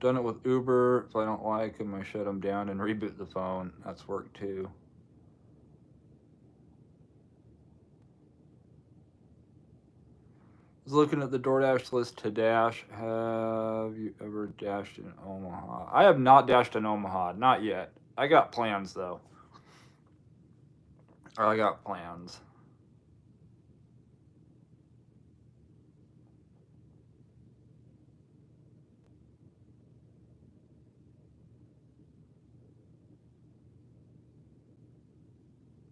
Done it with Uber. If I don't like them, I shut them down and reboot the phone. That's work too. I was looking at the DoorDash list to dash. Have you ever dashed in Omaha? I have not dashed in Omaha. Not yet. I got plans though. Or I got plans.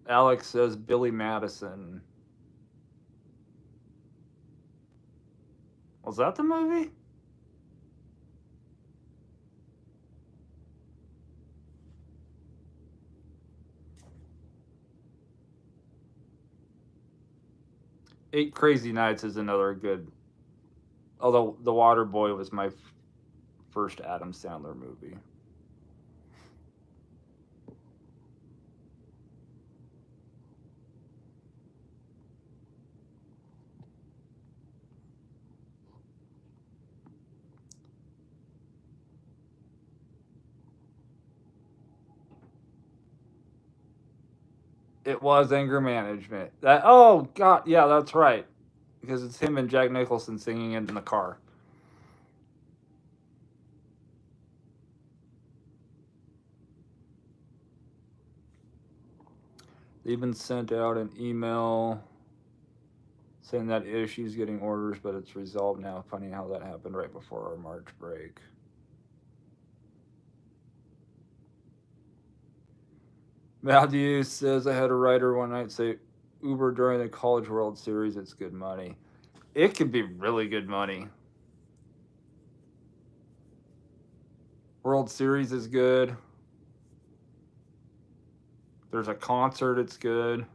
Alex says Billy Madison. Was that the movie? Eight Crazy Nights is another good. Although The Water Boy was my first Adam Sandler movie. It was Anger Management. That oh god, yeah, that's right. Because it's him and Jack Nicholson singing it in the car. They even sent out an email saying that issue's getting orders, but it's resolved now. Funny how that happened right before our March break. Matthew says I had a writer one night say Uber during the College World Series, it's good money. It could be really good money. World Series is good. There's a concert, it's good.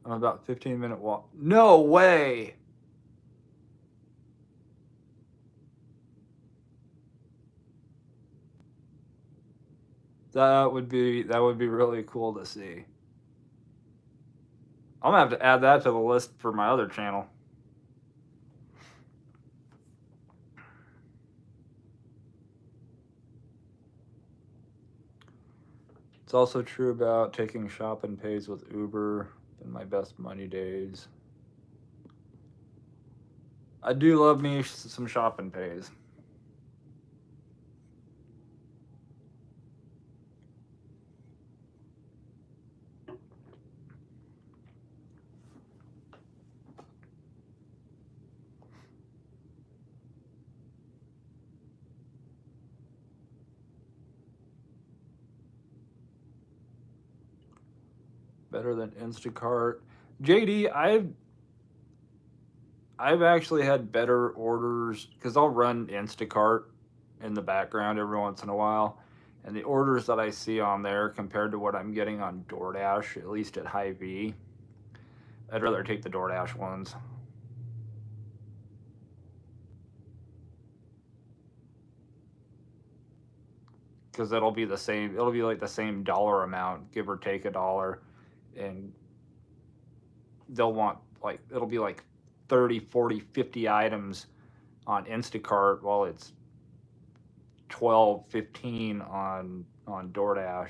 I'm about 15-minute walk. No way. That would be really cool to see. I'm gonna have to add that to the list for my other channel. It's also true about taking shop and pays with Uber in my best money days. I do love me some shop and pays. Better than Instacart. JD, I've actually had better orders because I'll run Instacart in the background every once in a while, and the orders that I see on there compared to what I'm getting on DoorDash, at least at Hy-Vee, I'd rather take the DoorDash ones. Because it'll be the same. It'll be like the same dollar amount, give or take $1, and they'll want like it'll be like 30, 40, 50 items on Instacart while it's 12, 15 on DoorDash.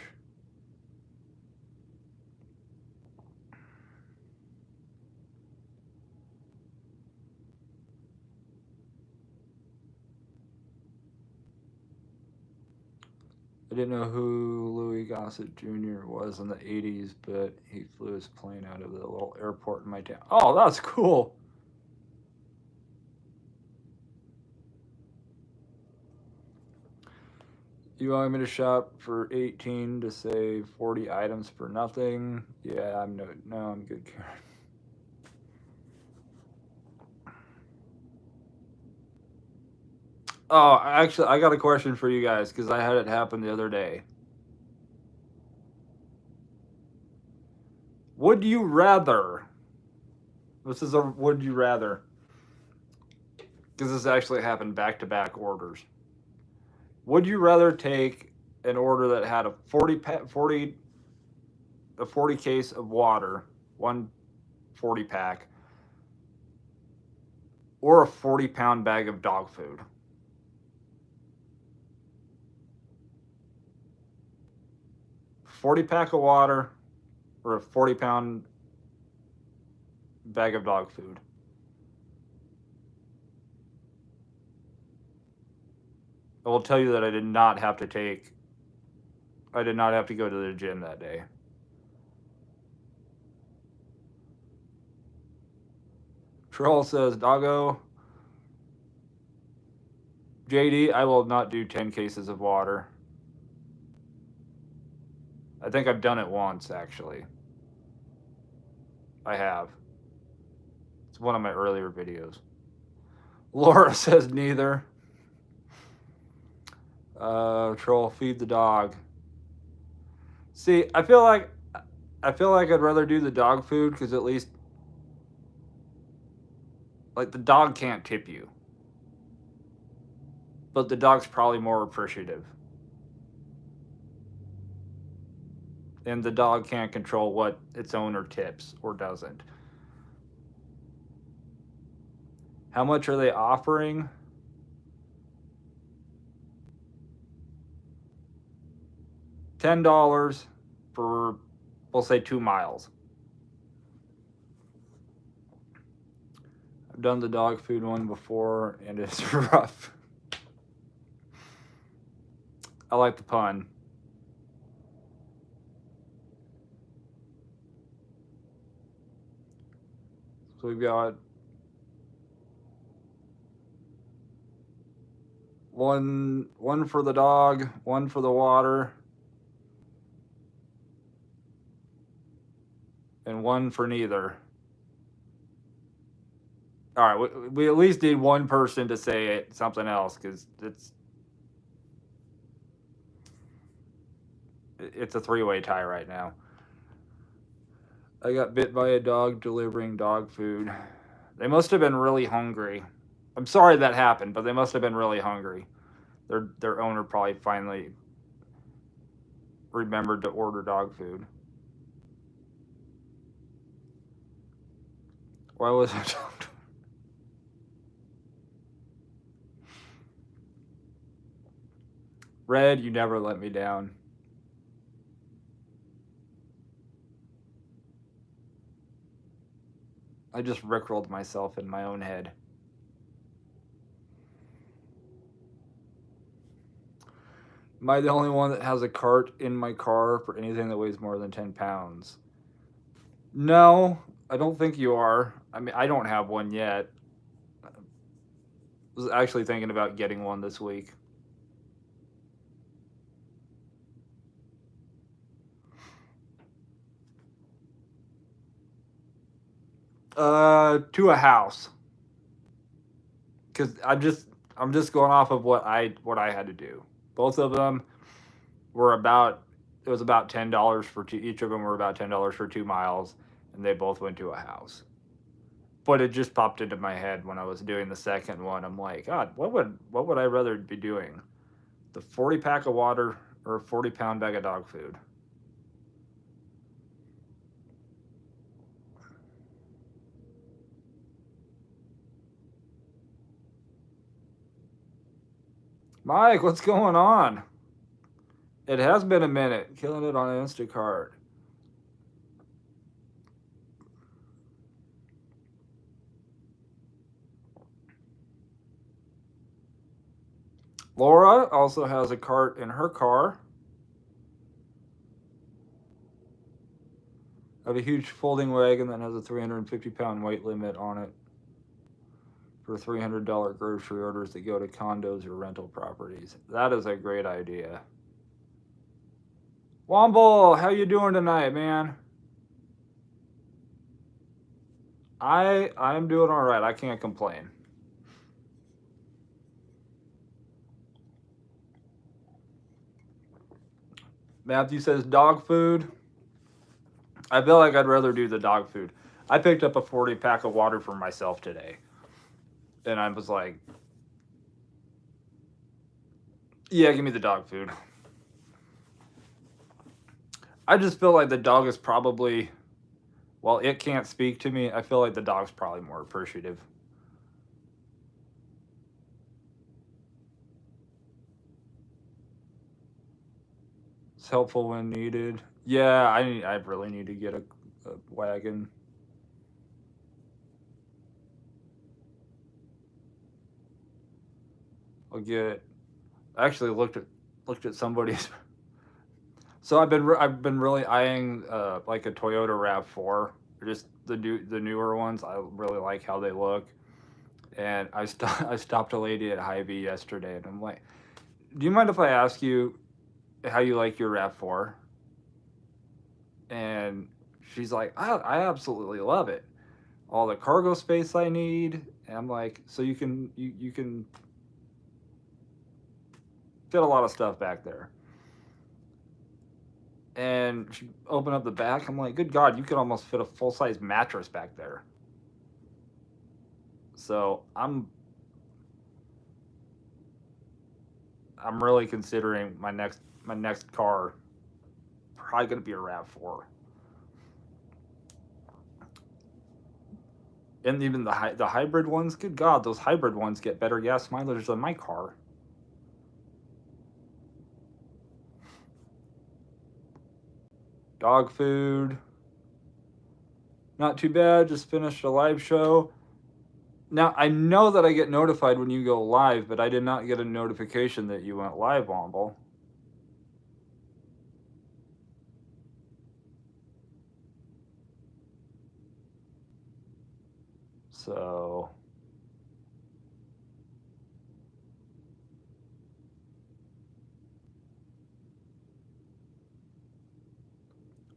I didn't know who Louis Gossett Jr. was in the 80s, but he flew his plane out of the little airport in my town. Oh, that's cool. You want me to shop for 18 to save 40 items for nothing? Yeah, I'm good, Karen. Oh, actually, I got a question for you guys because I had it happen the other day. Would you rather? This is a would you rather because this actually happened back-to-back orders. Would you rather take an order that had a 40 case of water, one 40 pack, or a 40-pound bag of dog food? $40 pack of water or a 40-pound bag of dog food? I will tell you that I did not have to go to the gym that day. Troll says, Doggo, JD, I will not do 10 cases of water. I think I've done it once, actually. I have. It's one of my earlier videos. Laura says neither. Troll, feed the dog. See, I feel like I'd rather do the dog food because at least, like, the dog can't tip you, but the dog's probably more appreciative, and the dog can't control what its owner tips or doesn't. How much are they offering? $10 for, we'll say, 2 miles. I've done the dog food one before, and it's rough. I like the pun. So we've got one for the dog, one for the water, and one for neither. All right, we at least need one person to say something else because it's a three-way tie right now. I got bit by a dog delivering dog food. They must have been really hungry. I'm sorry that happened, but they must have been really hungry. Their owner probably finally remembered to order dog food. Why was it? Red, you never let me down. I just rickrolled myself in my own head. Am I the only one that has a cart in my car for anything that weighs more than 10 pounds? No, I don't think you are. I mean, I don't have one yet. I was actually thinking about getting one this week. To a house. Cause I'm just going off of what I had to do. Both of them were about it was about $10 for two. Each of them were about $10 for 2 miles, and they both went to a house. But it just popped into my head when I was doing the second one. I'm like, God, what would I rather be doing? The 40 pack of water or a 40-pound bag of dog food? Mike, what's going on? It has been a minute. Killing it on Instacart. Laura also has a cart in her car. I have a huge folding wagon that has a 350-pound weight limit on it for $300 grocery orders that go to condos or rental properties. That is a great idea. Womble, how you doing tonight, man? I'm doing all right. I can't complain. Matthew says dog food. I feel like I'd rather do the dog food. I picked up a 40 pack of water for myself today. And I was like, yeah, give me the dog food. I just feel like the dog is probably, while it can't speak to me, I feel like the dog's probably more appreciative. It's helpful when needed. Yeah, I really need to get a wagon. I actually looked at somebody's. So I've been really eyeing like a Toyota RAV4, just the newer ones. I really like how they look. And I stopped a lady at Hy-Vee yesterday, and I'm like, "Do you mind if I ask you how you like your RAV4?" And she's like, I absolutely love it. All the cargo space I need." And I'm like, "So you can fit a lot of stuff back there." And she opened up the back. I'm like, "Good God, you could almost fit a full-size mattress back there." So I'm really considering my next car. Probably gonna be a RAV4. And even the hybrid ones, good God, those hybrid ones get better gas mileage than my car. Dog food. Not too bad. Just finished a live show. Now, I know that I get notified when you go live, but I did not get a notification that you went live, Womble. So,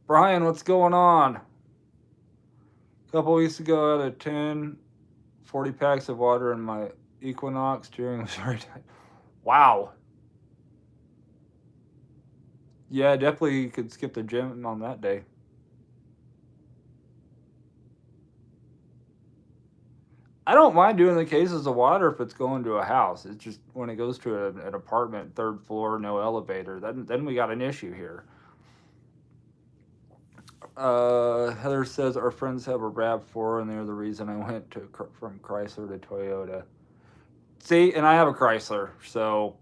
Brian, what's going on? A couple weeks ago, I had 40 packs of water in my Equinox. Steering was very tight. Wow. Yeah, definitely could skip the gym on that day. I don't mind doing the cases of water if it's going to a house. It's just when it goes to an apartment, third floor, no elevator, then we got an issue here. Heather says our friends have a RAV4 and they're the reason I went from Chrysler to Toyota. See, and I have a Chrysler, so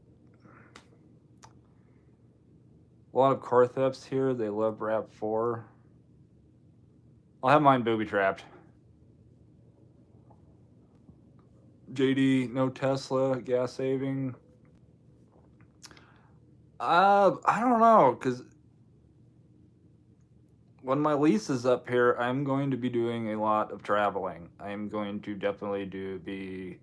a lot of car thefts here. They love RAV4. I'll have mine booby trapped. JD, no Tesla, gas saving. I don't know, because when my lease is up here, I'm going to be doing a lot of traveling. I'm going to definitely be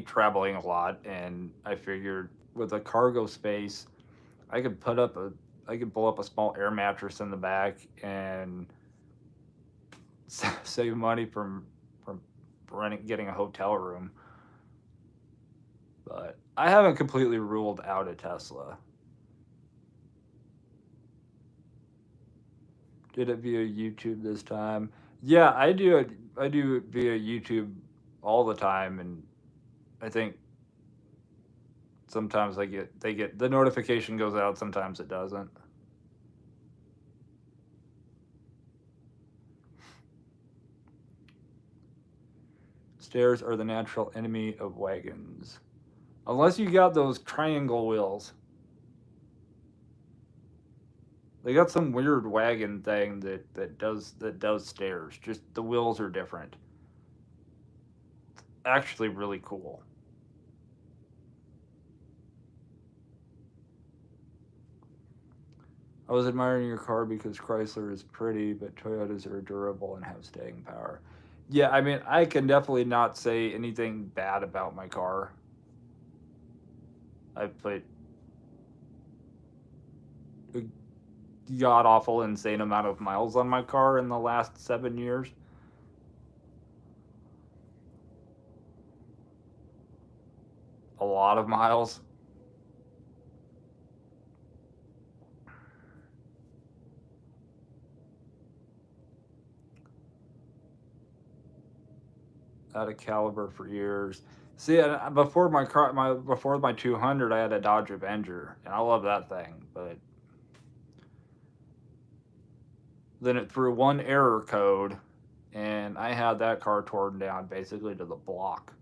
traveling a lot, and I figured with a cargo space, I could pull up a small air mattress in the back and save money from getting a hotel room. But I haven't completely ruled out a Tesla. Did it via YouTube this time? Yeah, I do it. I do it via YouTube all the time, and I think sometimes they get the notification goes out. Sometimes it doesn't. Stairs are the natural enemy of wagons, unless you got those triangle wheels. They got some weird wagon thing that does stairs. Just the wheels are different. Actually, really cool. I was admiring your car because Chrysler is pretty, but Toyotas are durable and have staying power. Yeah, I mean, I can definitely not say anything bad about my car. I've put a god awful, insane amount of miles on my car in the last 7 years. A lot of miles. Out of caliber for years. See, before my 200, I had a Dodge Avenger, and I love that thing. But then it threw one error code, and I had that car torn down basically to the block,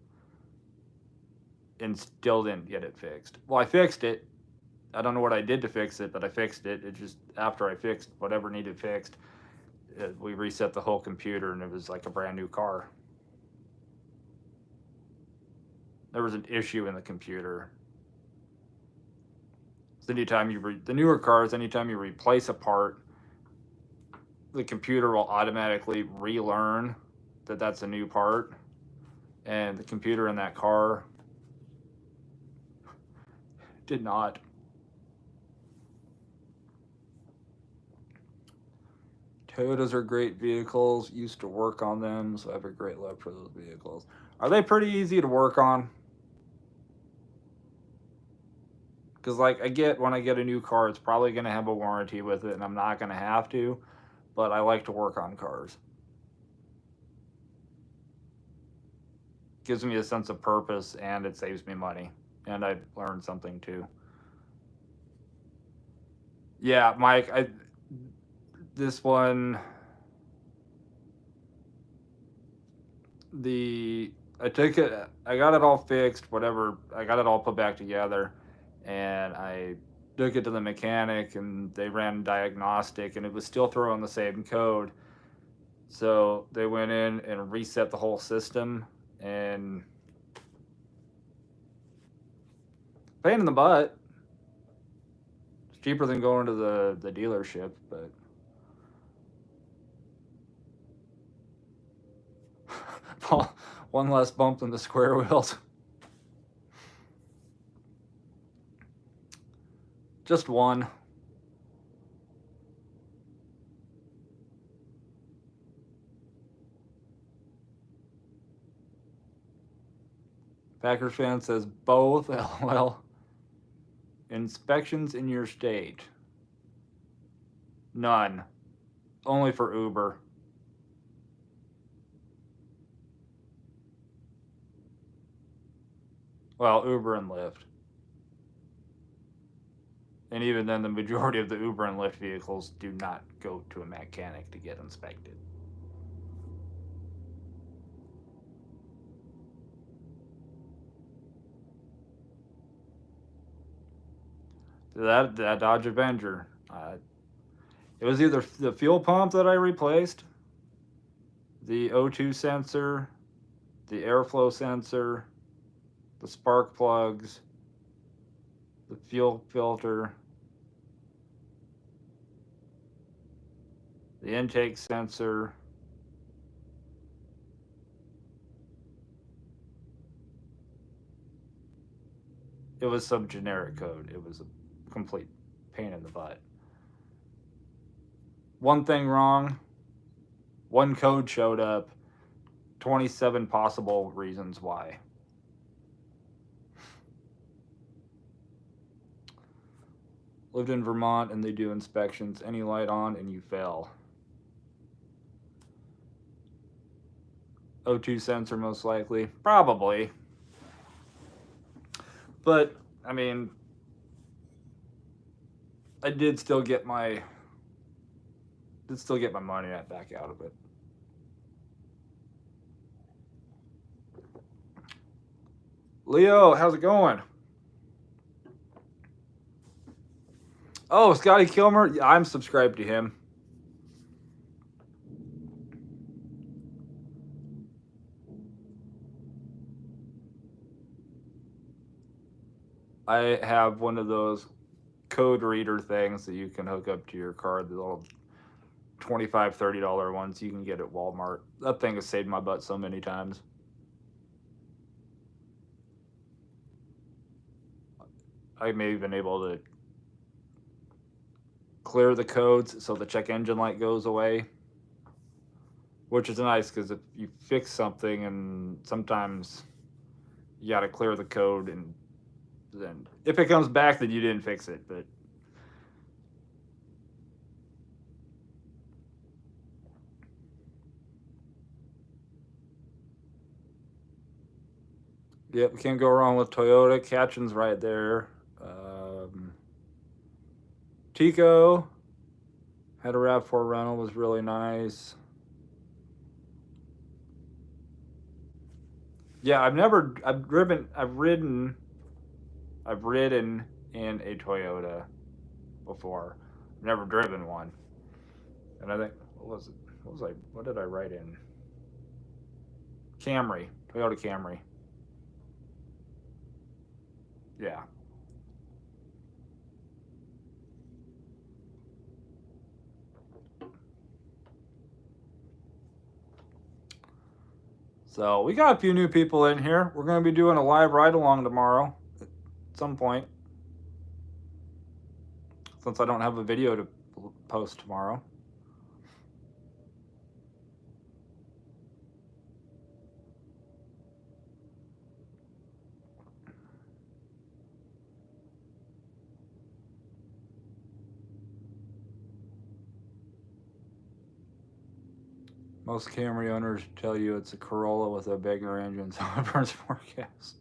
and still didn't get it fixed. Well, I fixed it. I don't know what I did to fix it, but I fixed it. It just after I fixed whatever needed fixed, we reset the whole computer, and it was like a brand new car. There was an issue in the computer. So the newer cars, anytime you replace a part, the computer will automatically relearn that that's a new part, and the computer in that car did not. Toyotas are great vehicles. Used to work on them, so I have a great love for those vehicles. Are they pretty easy to work on? Because like I get when I get a new car, it's probably going to have a warranty with it, and I'm not going to have to. But I like to work on cars. Gives me a sense of purpose, and it saves me money, and I learned something too. Yeah, Mike, this one the I took it I got it all fixed, whatever. I got it all put back together, and I took it to the mechanic, and they ran diagnostic, and it was still throwing the same code. So they went in and reset the whole system, and pain in the butt. It's cheaper than going to the dealership, but One less bump than the square wheels. Just one. Packers fan says both. LOL. Inspections in your state. None. Only for Uber. Well, Uber and Lyft. And even then, the majority of the Uber and Lyft vehicles do not go to a mechanic to get inspected. That Dodge Avenger. It was either the fuel pump that I replaced, the O2 sensor, the airflow sensor, the spark plugs, the fuel filter, the intake sensor. It was some generic code. It was a complete pain in the butt. One thing wrong, one code showed up, 27 possible reasons why. Lived in Vermont and they do inspections. Any light on and you fail. O2 sensor most likely. Probably. But, I mean, I did still get my money back out of it. Leo, how's it going? Oh, Scotty Kilmer? Yeah, I'm subscribed to him. I have one of those code reader things that you can hook up to your car, the little $25, $30 ones you can get at Walmart. That thing has saved my butt so many times. I may have been able to clear the codes so the check engine light goes away, which is nice because if you fix something and sometimes you got to clear the code, and then if it comes back, then you didn't fix it. But yep, can't go wrong with Toyota. Katchen's right there. Tico had a RAV4 rental, was really nice. Yeah, I've ridden in a Toyota before. I've never driven one. And I think what did I write in? Camry. Toyota Camry. Yeah. So we got a few new people in here. We're going to be doing a live ride along tomorrow at some point, since I don't have a video to post tomorrow. Most Camry owners tell you it's a Corolla with a bigger engine, so it burns more gas.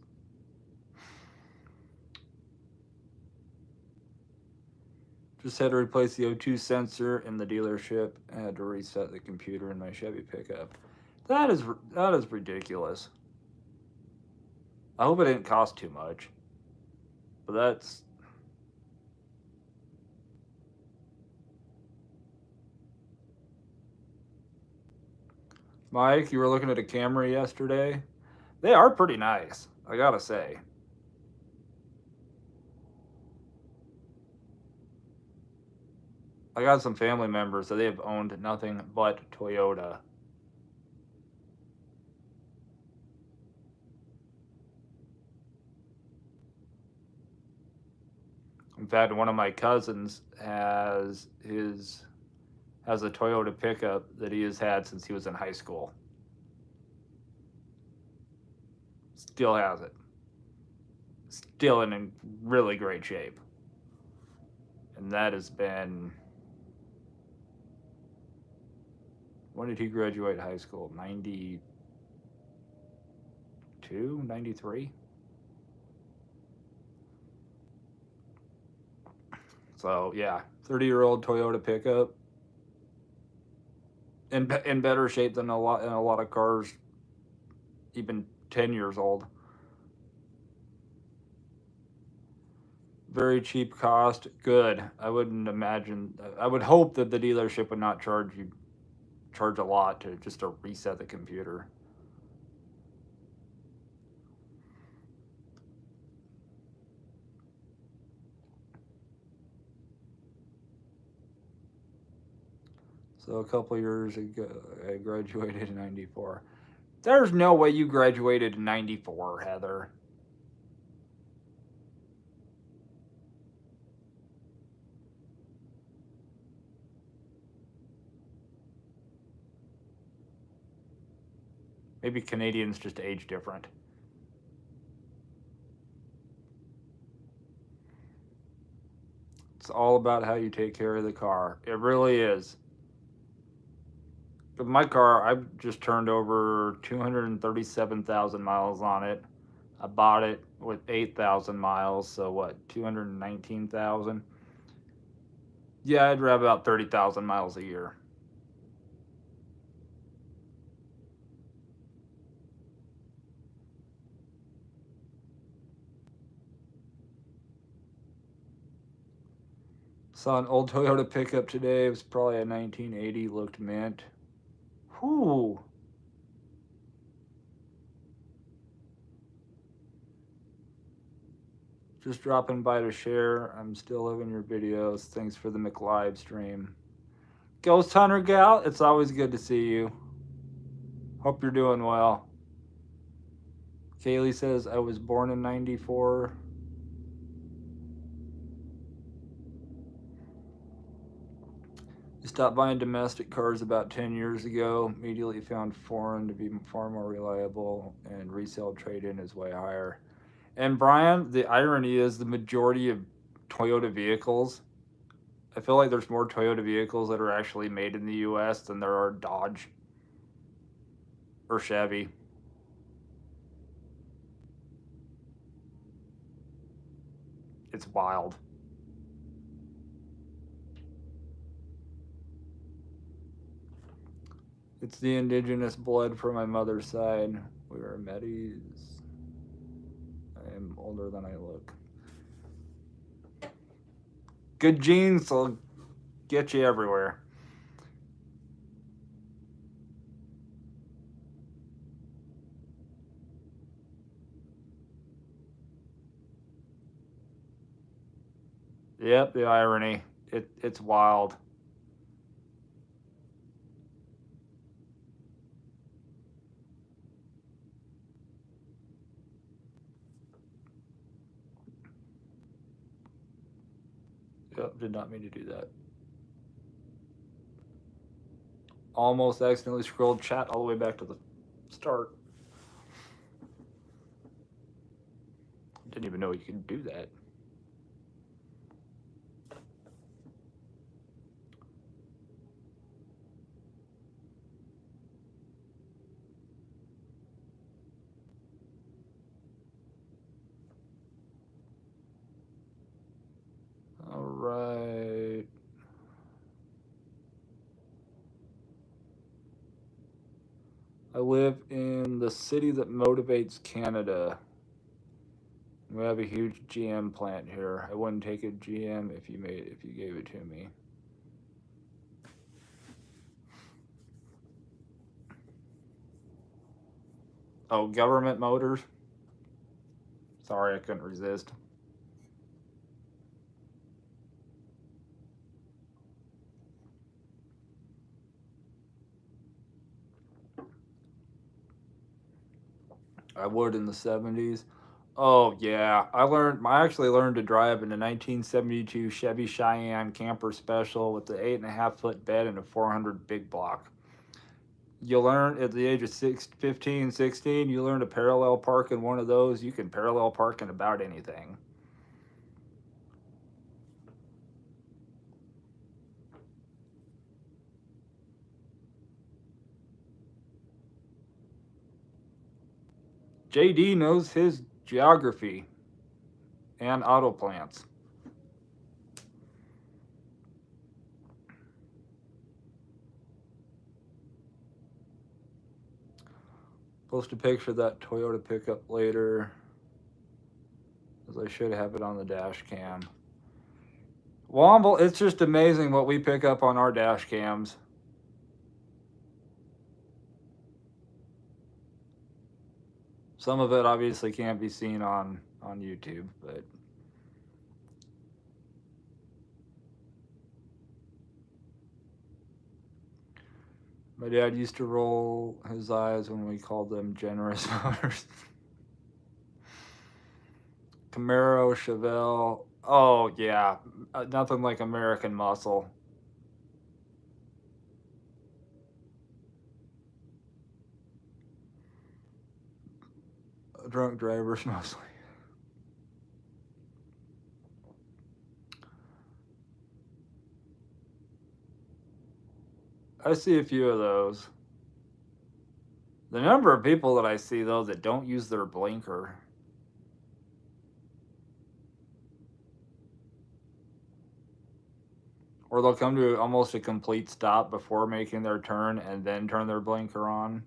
Just had to replace the O2 sensor in the dealership. I had to reset the computer in my Chevy pickup. That is ridiculous. I hope it didn't cost too much. But that's... Mike, you were looking at a Camry yesterday. They are pretty nice, I gotta say. I got some family members that they have owned nothing but Toyota. In fact, one of my cousins has a Toyota pickup that he has had since he was in high school. Still has it. Still in really great shape. And that has been... When did he graduate high school? 92? 93? So, yeah. 30-year-old Toyota pickup. In better shape than a lot of cars, even 10 years old. Very cheap cost. Good. I wouldn't imagine. I would hope that the dealership would not charge a lot to reset the computer. So a couple years ago, I graduated in 94. There's no way you graduated in 94, Heather. Maybe Canadians just age different. It's all about how you take care of the car. It really is. With my car, I've just turned over 237,000 miles on it. I bought it with 8,000 miles, so what, 219,000? Yeah, I'd drive about 30,000 miles a year. Saw an old Toyota pickup today. It was probably a 1980, looked mint. Whew. Just dropping by to share. I'm still loving your videos. Thanks for the McLive stream. Ghost Hunter Gal, it's always good to see you. Hope you're doing well. Kaylee says, I was born in 94. I stopped buying domestic cars about 10 years ago. Immediately found foreign to be far more reliable, and resale trade-in is way higher. And Brian, the irony is the majority of Toyota vehicles, I feel like there's more Toyota vehicles that are actually made in the US than there are Dodge or Chevy. It's wild. It's the indigenous blood from my mother's side. We were Metis. I am older than I look. Good genes will get you everywhere. Yep, the irony. It's wild. Yep, did not mean to do that. Almost accidentally scrolled chat all the way back to the start. Didn't even know you could do that. All right. I live in the city that motivates Canada. We have a huge GM plant here. I wouldn't take a GM if you gave it to me. Oh, Government Motors? Sorry, I couldn't resist. I would in the 70s. Oh yeah, I actually learned to drive in a 1972 Chevy Cheyenne camper special with the 8.5 foot bed and a 400 big block. You learn at the age of 15, 16, you learn to parallel park in one of those. You can parallel park in about anything. JD knows his geography and auto plants. Post a picture of that Toyota pickup later, as I should have it on the dash cam. Womble, it's just amazing what we pick up on our dash cams. Some of it obviously can't be seen on YouTube, but my dad used to roll his eyes when we called them generous motors. Camaro, Chevelle. Oh yeah, nothing like American muscle. Drunk drivers mostly. I see a few of those. The number of people that I see though that don't use their blinker. Or they'll come to almost a complete stop before making their turn and then turn their blinker on.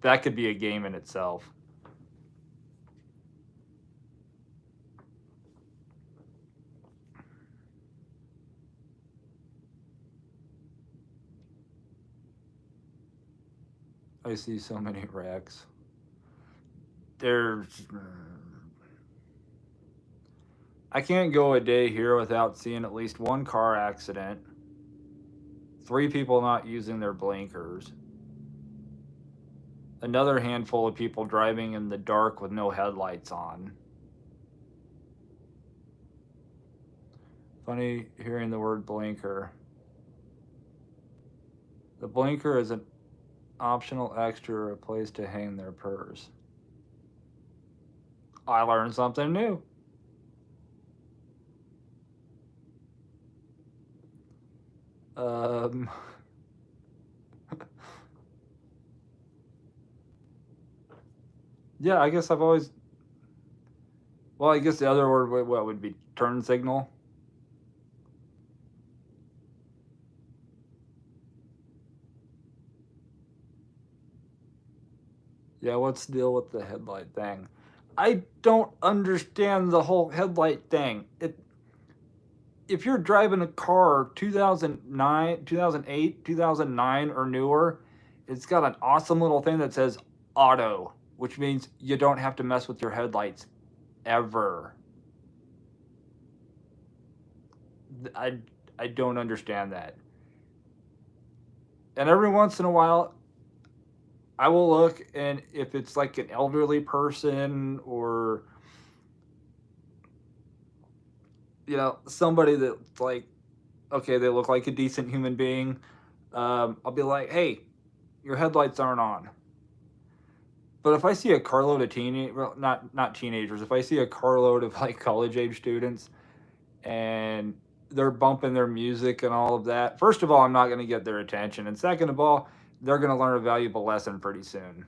That could be a game in itself. I see so many wrecks. There's. I can't go a day here without seeing at least one car accident, 3 people not using their blinkers, another handful of people driving in the dark with no headlights on. Funny hearing the word blinker. The blinker is an optional extra or a place to hang their purse. I learned something new. Um, yeah, I guess I've always. Well, I guess the other word what would be turn signal. Yeah, what's the deal with the headlight thing? I don't understand the whole headlight thing. If you're driving a car 2009, 2008, 2009 or newer, it's got an awesome little thing that says auto, which means you don't have to mess with your headlights ever. I I don't understand that. And every once in a while I will look, and if it's like an elderly person or somebody that's like, okay, they look like a decent human being, I'll be like, hey, your headlights aren't on. But if I see a carload of well, not teenagers, if I see a carload of like college age students and they're bumping their music and all of that, first of all, I'm not going to get their attention, and second of all, they're going to learn a valuable lesson pretty soon.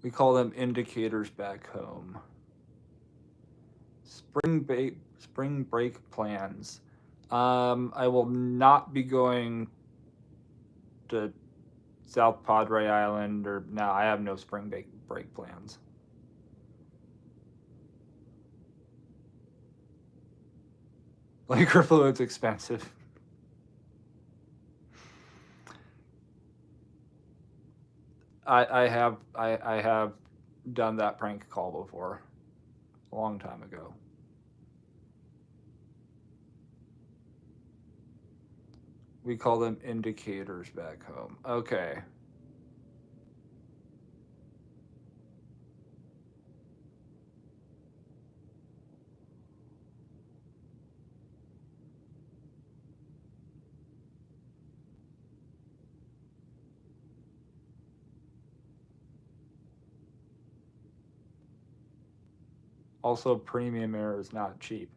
We call them indicators back home. Spring break plans. I will not be going to South Padre Island, or no, I have no spring break plans. Liquor fluid's expensive. I have done that prank call before, a long time ago. We call them indicators back home. Okay. Also, premium air is not cheap.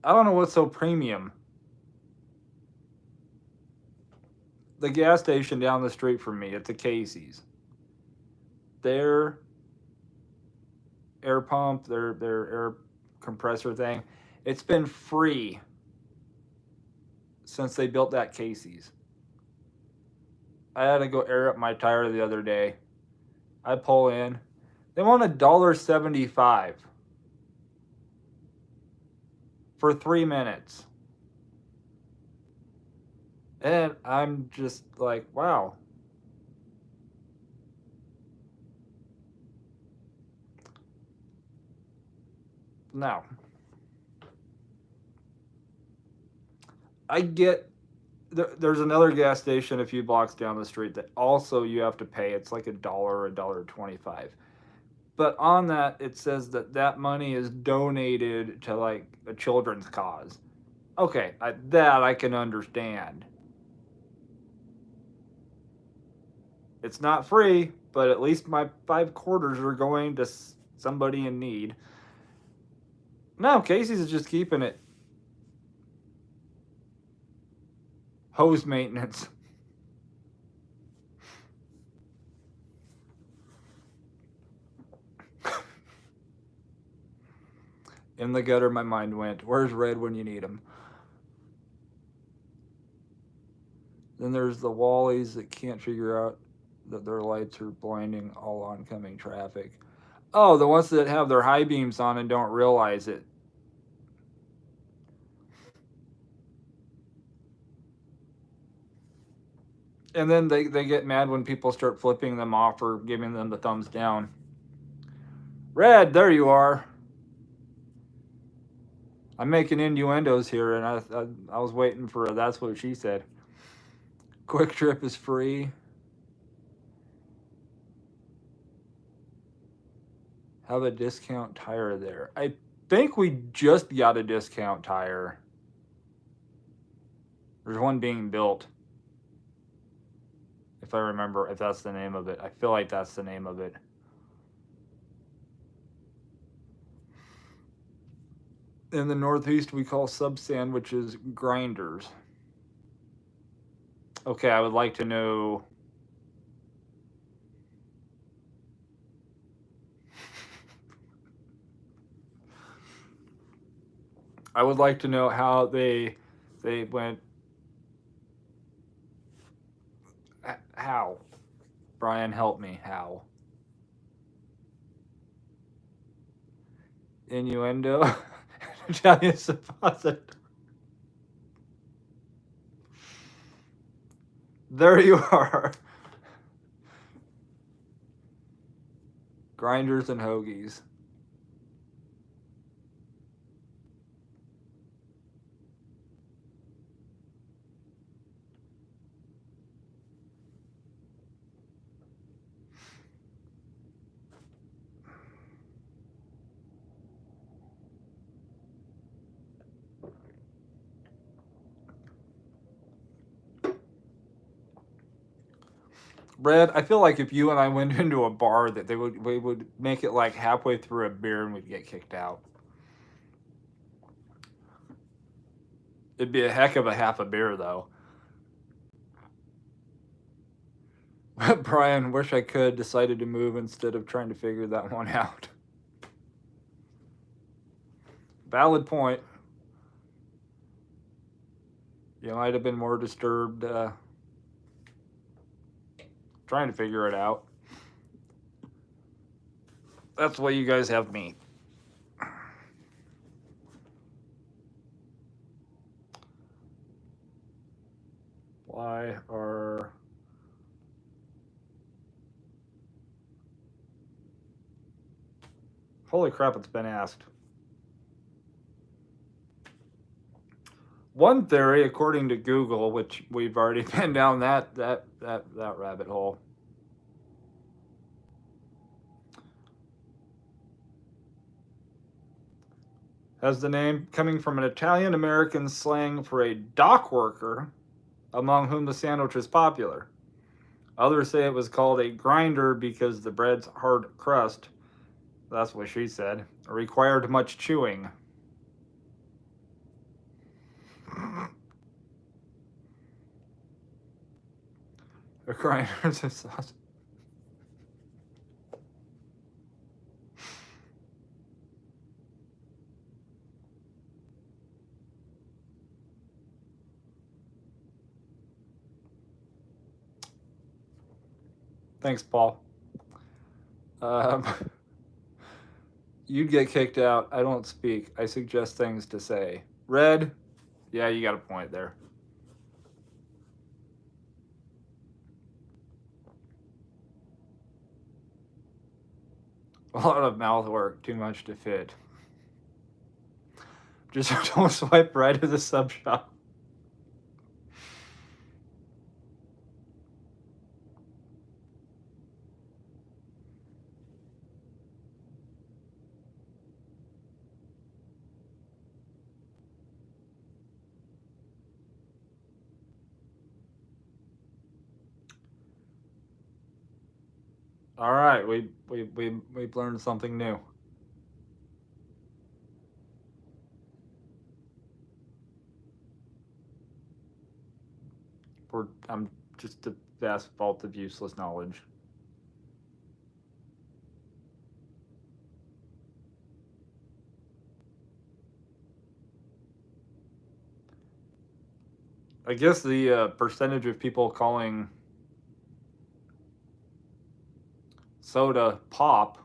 I don't know what's so premium. The gas station down the street from me, it's a Casey's. Their air pump, their air compressor thing, it's been free since they built that Casey's. I had to go air up my tire the other day. I pull in. They want $1.75 for 3 minutes. And I'm just like, wow. Now, I get there's another gas station a few blocks down the street that also you have to pay. It's like $1.25. But on that, it says that that money is donated to like a children's cause. Okay, that I can understand. It's not free, but at least my 5 quarters are going to somebody in need. No, Casey's is just keeping it. Hose maintenance. In the gutter, my mind went. Where's Red when you need him? Then there's the Wallies that can't figure out that their lights are blinding all oncoming traffic. Oh, the ones that have their high beams on and don't realize it. And then they get mad when people start flipping them off or giving them the thumbs down. Red, there you are. I'm making innuendos here, and I was waiting for a, that's what she said. Quick Trip is free. Have a discount tire there. I think we just got a discount tire. There's one being built. If I remember, if that's the name of it. I feel like that's the name of it. In the Northeast, we call sub sandwiches grinders. Okay, I would like to know. I would like to know how they went. How? Brian, help me. How? Innuendo. Italian suppository. There you are. Grinders and hoagies. Brad, I feel like if you and I went into a bar, that we would make it like halfway through a beer and we'd get kicked out. It'd be a heck of a half a beer, though. Brian, wish I could. Decided to move instead of trying to figure that one out. Valid point. You might have been more disturbed trying to figure it out. That's why you guys have me. Why are holy crap, it's been asked. One theory, according to Google, which we've already been down that rabbit hole. Has the name coming from an Italian American slang for a dock worker among whom the sandwich is popular. Others say it was called a grinder because the bread's hard crust, that's what she said, required much chewing. A grinder's a sausage. Thanks, Paul. You'd get kicked out. I don't speak. I suggest things to say. Red, yeah, you got a point there. A lot of mouth work, too much to fit. Just don't swipe right to the sub shop. All right, we've learned something new. I'm just a vast vault of useless knowledge. I guess the percentage of people calling soda pop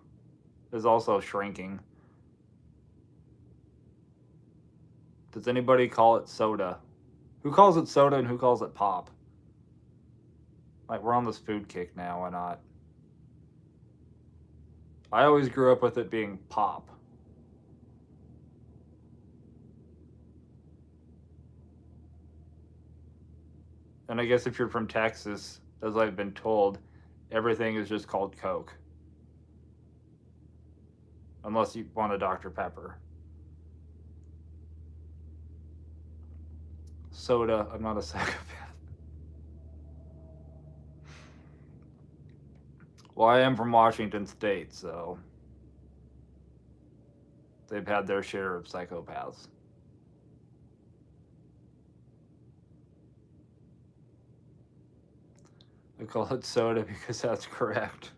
is also shrinking. Does anybody call it soda? Who calls it soda and who calls it pop? Like, we're on this food kick now, why not? I always grew up with it being pop. And I guess if you're from Texas, as I've been told, everything is just called Coke. Unless you want a Dr. Pepper. Soda, I'm not a psychopath. Well, I am from Washington State, so they've had their share of psychopaths. I call it soda because that's correct.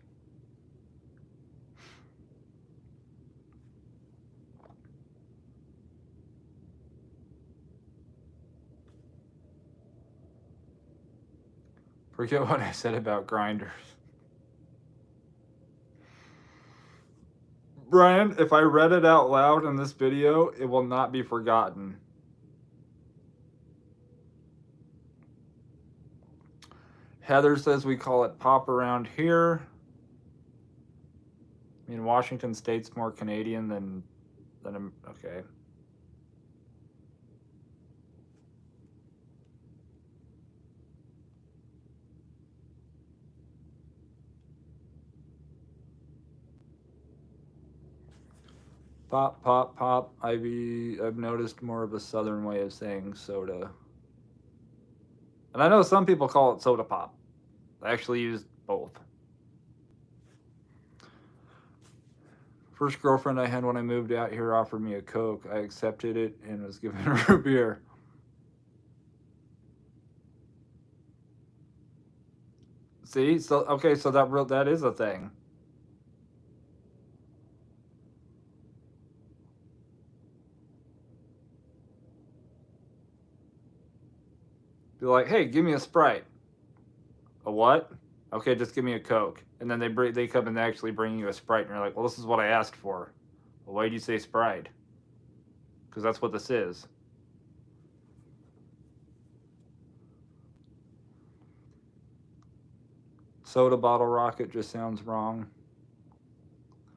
Forget what I said about grinders. Brian, if I read it out loud in this video, it will not be forgotten. Heather says we call it pop around here. I mean, Washington State's more Canadian than okay. Pop, pop, pop. I've noticed more of a southern way of saying soda. And I know some people call it soda pop. I actually use both. First girlfriend I had when I moved out here offered me a Coke. I accepted it and was given her a beer. See? So okay, so that is a thing. Be like, hey, give me a Sprite. A what? Okay, just give me a Coke. And then they come and they actually bring you a Sprite, and you're like, well, this is what I asked for. Well, why do you say Sprite? Because that's what this is. Soda bottle rocket just sounds wrong.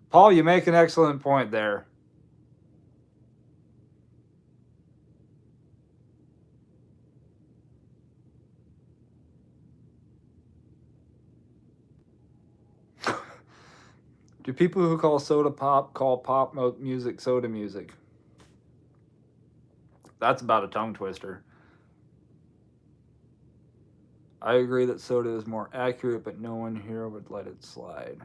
Paul, you make an excellent point there. Do people who call soda pop call pop music soda music? That's about a tongue twister. I agree that soda is more accurate, but no one here would let it slide.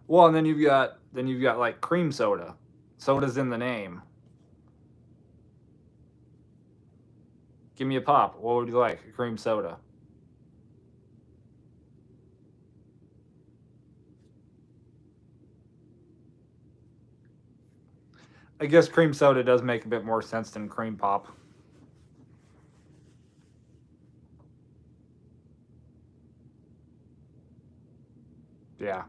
Well, and then you've got like cream soda. Soda's in the name. Give me a pop. What would you like? A cream soda. I guess cream soda does make a bit more sense than cream pop. Yeah.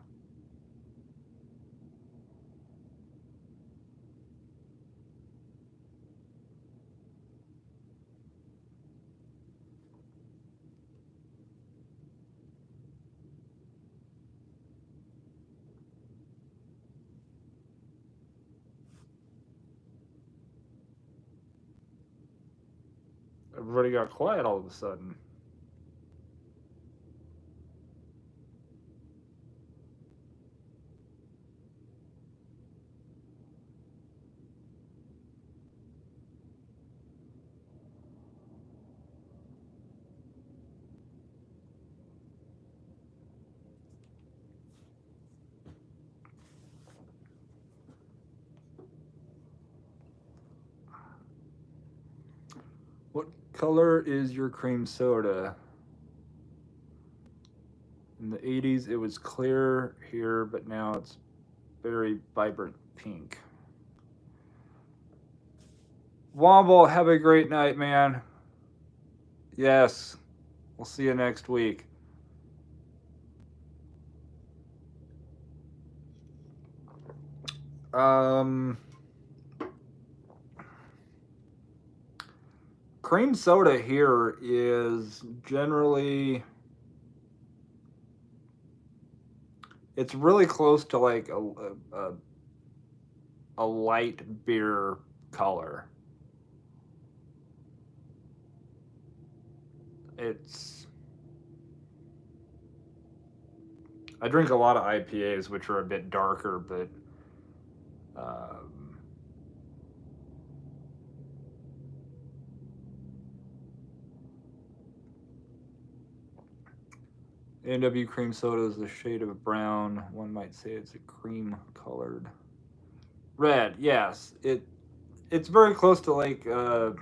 Everybody got quiet all of a sudden. What color is your cream soda? In the 80s, it was clear here, but now it's very vibrant pink. Womble, have a great night, man. Yes. We'll see you next week. Cream soda here is generally, it's really close to like a light beer color. It's, I drink a lot of IPAs, which are a bit darker, but um, A&W cream soda is a shade of brown. One might say it's a cream colored. Red, yes. It's very close to like I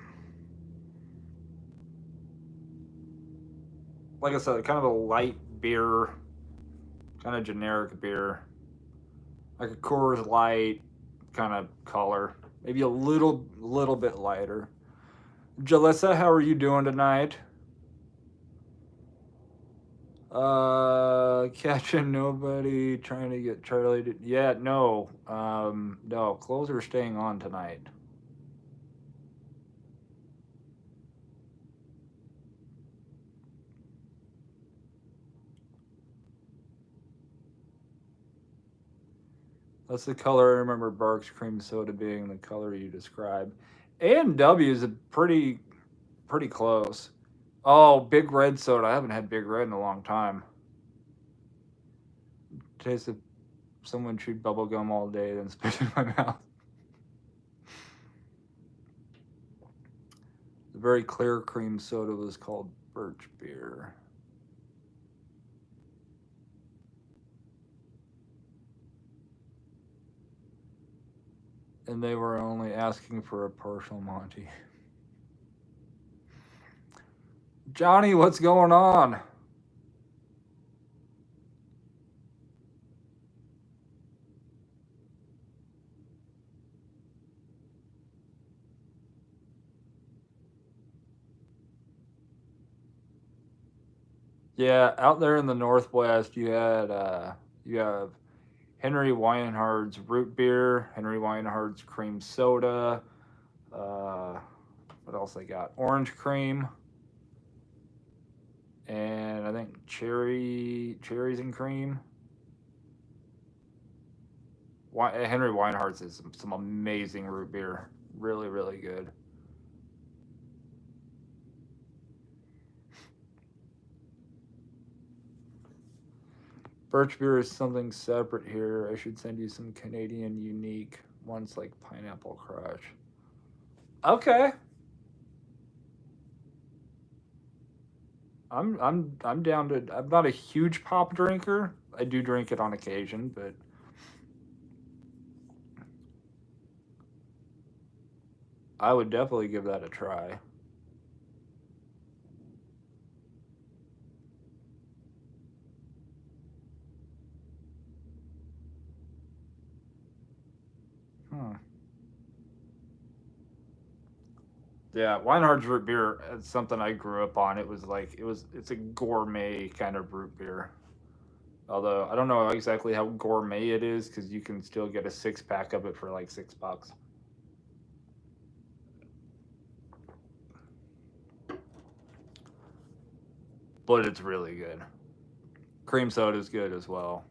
said, kind of a light beer, kind of generic beer, like a Coors Light kind of color, maybe a little bit lighter. Jalissa, how are you doing tonight? Catching nobody, trying to get Charlie to. Yeah, no. No, clothes are staying on tonight. That's the color I remember Barks cream soda being the color you described. A&W is a pretty close. Oh, Big Red soda. I haven't had Big Red in a long time. Tastes of someone chewed bubble gum all day, then spit it in my mouth. The very clear cream soda was called Birch Beer. And they were only asking for a partial Monty. Johnny, what's going on? Yeah, out there in the Northwest, you have Henry Weinhard's root beer, Henry Weinhard's cream soda. What else they got? Orange cream, and I think cherries and cream. Henry Weinhard's is some amazing root beer, really good. Birch beer is something separate here. I should send you some Canadian unique ones like Pineapple Crush. Okay. I'm down to. I'm not a huge pop drinker. I do drink it on occasion, but I would definitely give that a try. Hmm. Yeah, Weinhard's root beer is something I grew up on. It was like it's a gourmet kind of root beer. Although I don't know exactly how gourmet it is because you can still get a 6 pack of it for like $6. But it's really good. Cream soda is good as well.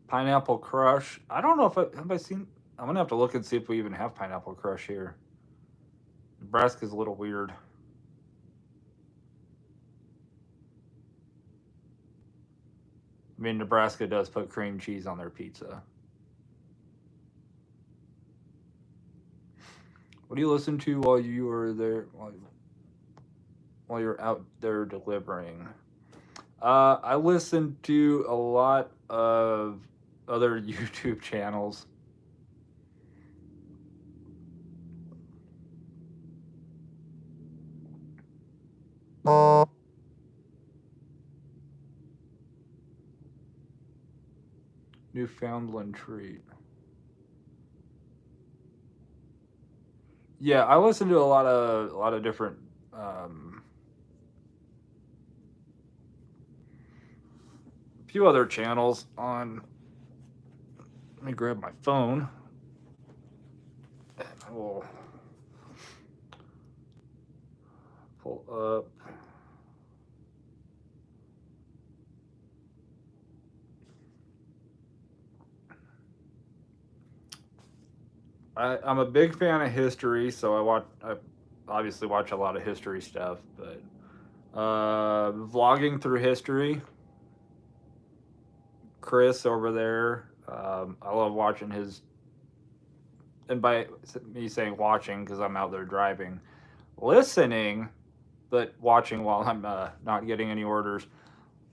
Pineapple Crush. I don't know if have I seen. I'm gonna have to look and see if we even have Pineapple Crush here. Nebraska's a little weird. I mean, Nebraska does put cream cheese on their pizza. What do you listen to while you are there? While you're out there delivering? I listen to a lot of other YouTube channels. Newfoundland treat. Yeah, I listen to a lot of different few other channels on. Let me grab my phone. And I will pull up. I'm a big fan of history, so I obviously watch a lot of history stuff, but vlogging through history. Chris over there, I love watching his. And by me saying watching, because I'm out there driving, listening, but watching while I'm not getting any orders.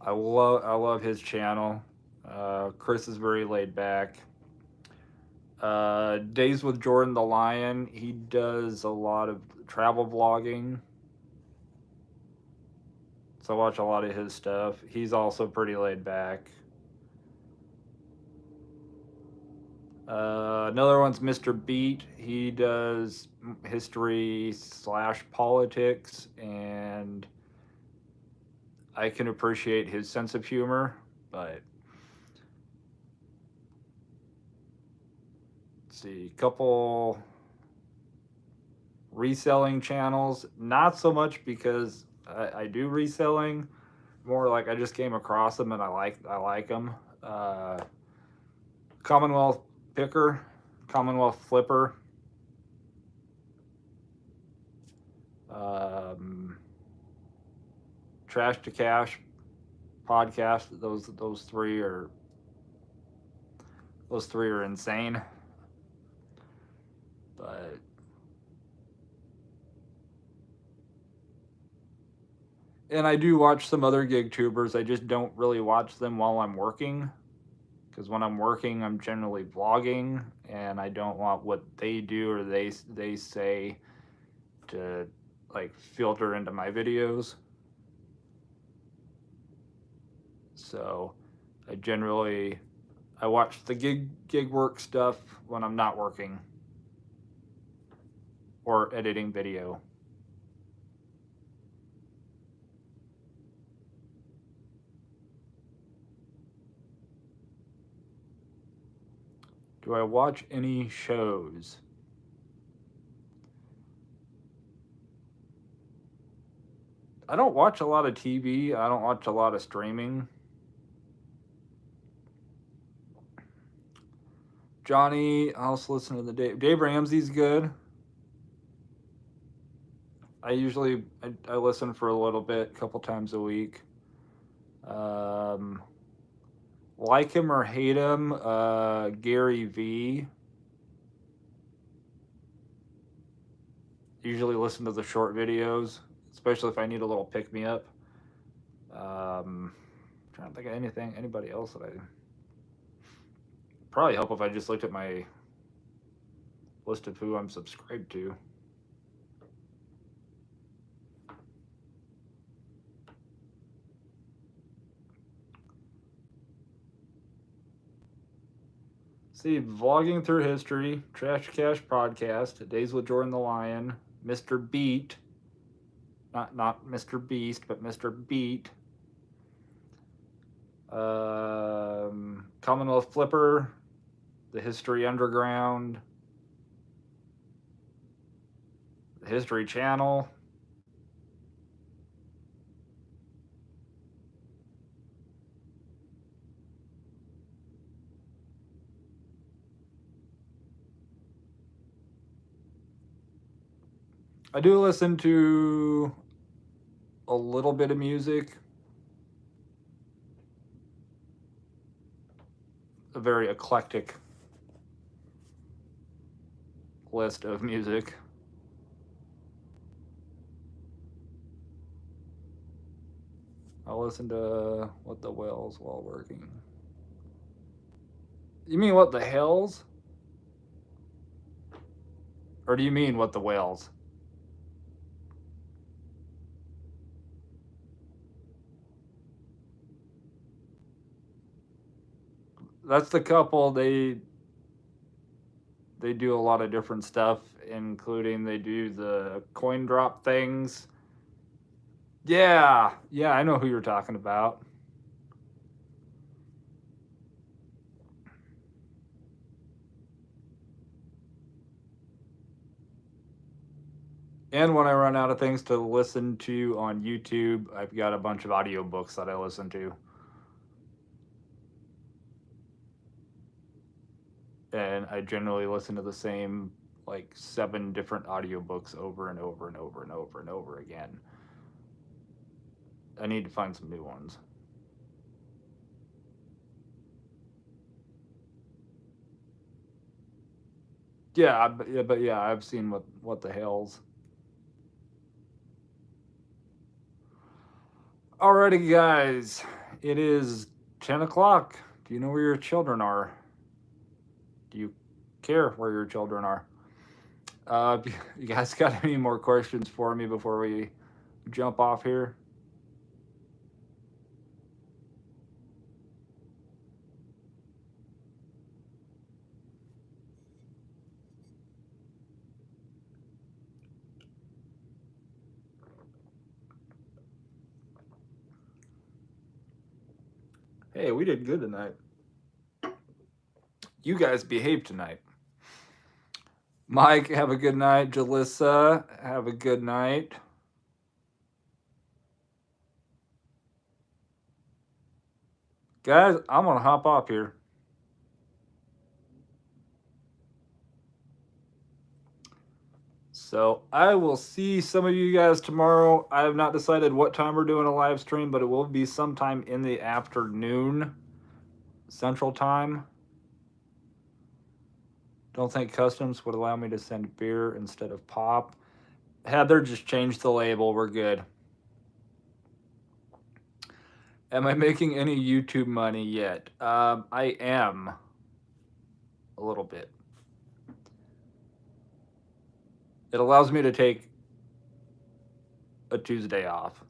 I love his channel. Chris is very laid back. Days with Jordan the Lion. He does a lot of travel vlogging, so I watch a lot of his stuff. He's also pretty laid back. Another one's Mr. Beat. He does history/politics, and I can appreciate his sense of humor. But let's see, couple reselling channels. Not so much because I do reselling. More like I just came across them and I like them. Commonwealth Picker, Commonwealth Flipper. Trash to Cash podcast. Those three are insane. But and I do watch some other gig tubers. I just don't really watch them while I'm working, because when I'm working, I'm generally vlogging, and I don't want what they do or they say to like filter into my videos. So I watch the gig work stuff when I'm not working or editing video. Do I watch any shows? I don't watch a lot of TV. I don't watch a lot of streaming. Johnny, I also listen to the Dave Ramsey's good. I listen for a little bit, a couple times a week. Like him or hate him, Gary V. Usually listen to the short videos, especially if I need a little pick me up. Trying to think of anybody else that I probably help if I just looked at my list of who I'm subscribed to. See, Vlogging Through History, Trash Cash Podcast, Days with Jordan the Lion, Mr. Beat, not Mr. Beast, but Mr. Beat, Commonwealth Flipper, The History Underground, The History Channel. I do listen to a little bit of music. A very eclectic list of music. I'll listen to What the Whales while working. You mean What the Hells? Or do you mean What the Whales? That's the couple. They do a lot of different stuff, including they do the coin drop things. Yeah, I know who you're talking about. And when I run out of things to listen to on YouTube, I've got a bunch of audiobooks that I listen to. And I generally listen to the same like 7 different audiobooks over and over and over and over and over again. I need to find some new ones. Yeah, but yeah, I've seen what the Hells. Alrighty, guys, it is 10 o'clock. Do you know where your children are? Do you care where your children are? You guys got any more questions for me before we jump off here? Hey, we did good tonight. You guys behaved tonight. Mike, have a good night. Jalissa, have a good night. Guys, I'm going to hop off here. So I will see some of you guys tomorrow. I have not decided what time we're doing a live stream, but it will be sometime in the afternoon, Central Time. Don't think customs would allow me to send beer instead of pop. Heather, just changed the label. We're good. Am I making any YouTube money yet? I am. A little bit. It allows me to take a Tuesday off.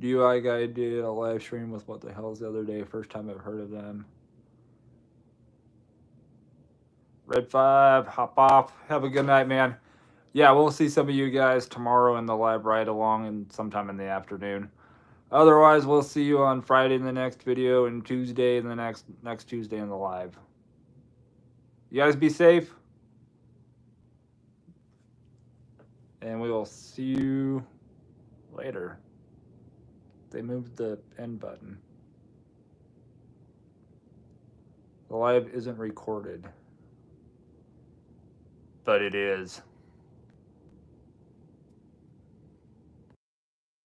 DUI guy did a live stream with What the Hells the other day. First time I've heard of them. Red 5, hop off. Have a good night, man. Yeah, we'll see some of you guys tomorrow in the live ride along and sometime in the afternoon. Otherwise, we'll see you on Friday in the next video and Tuesday in the next Tuesday in the live. You guys be safe. And we will see you later. They moved the end button. The live isn't recorded. But it is.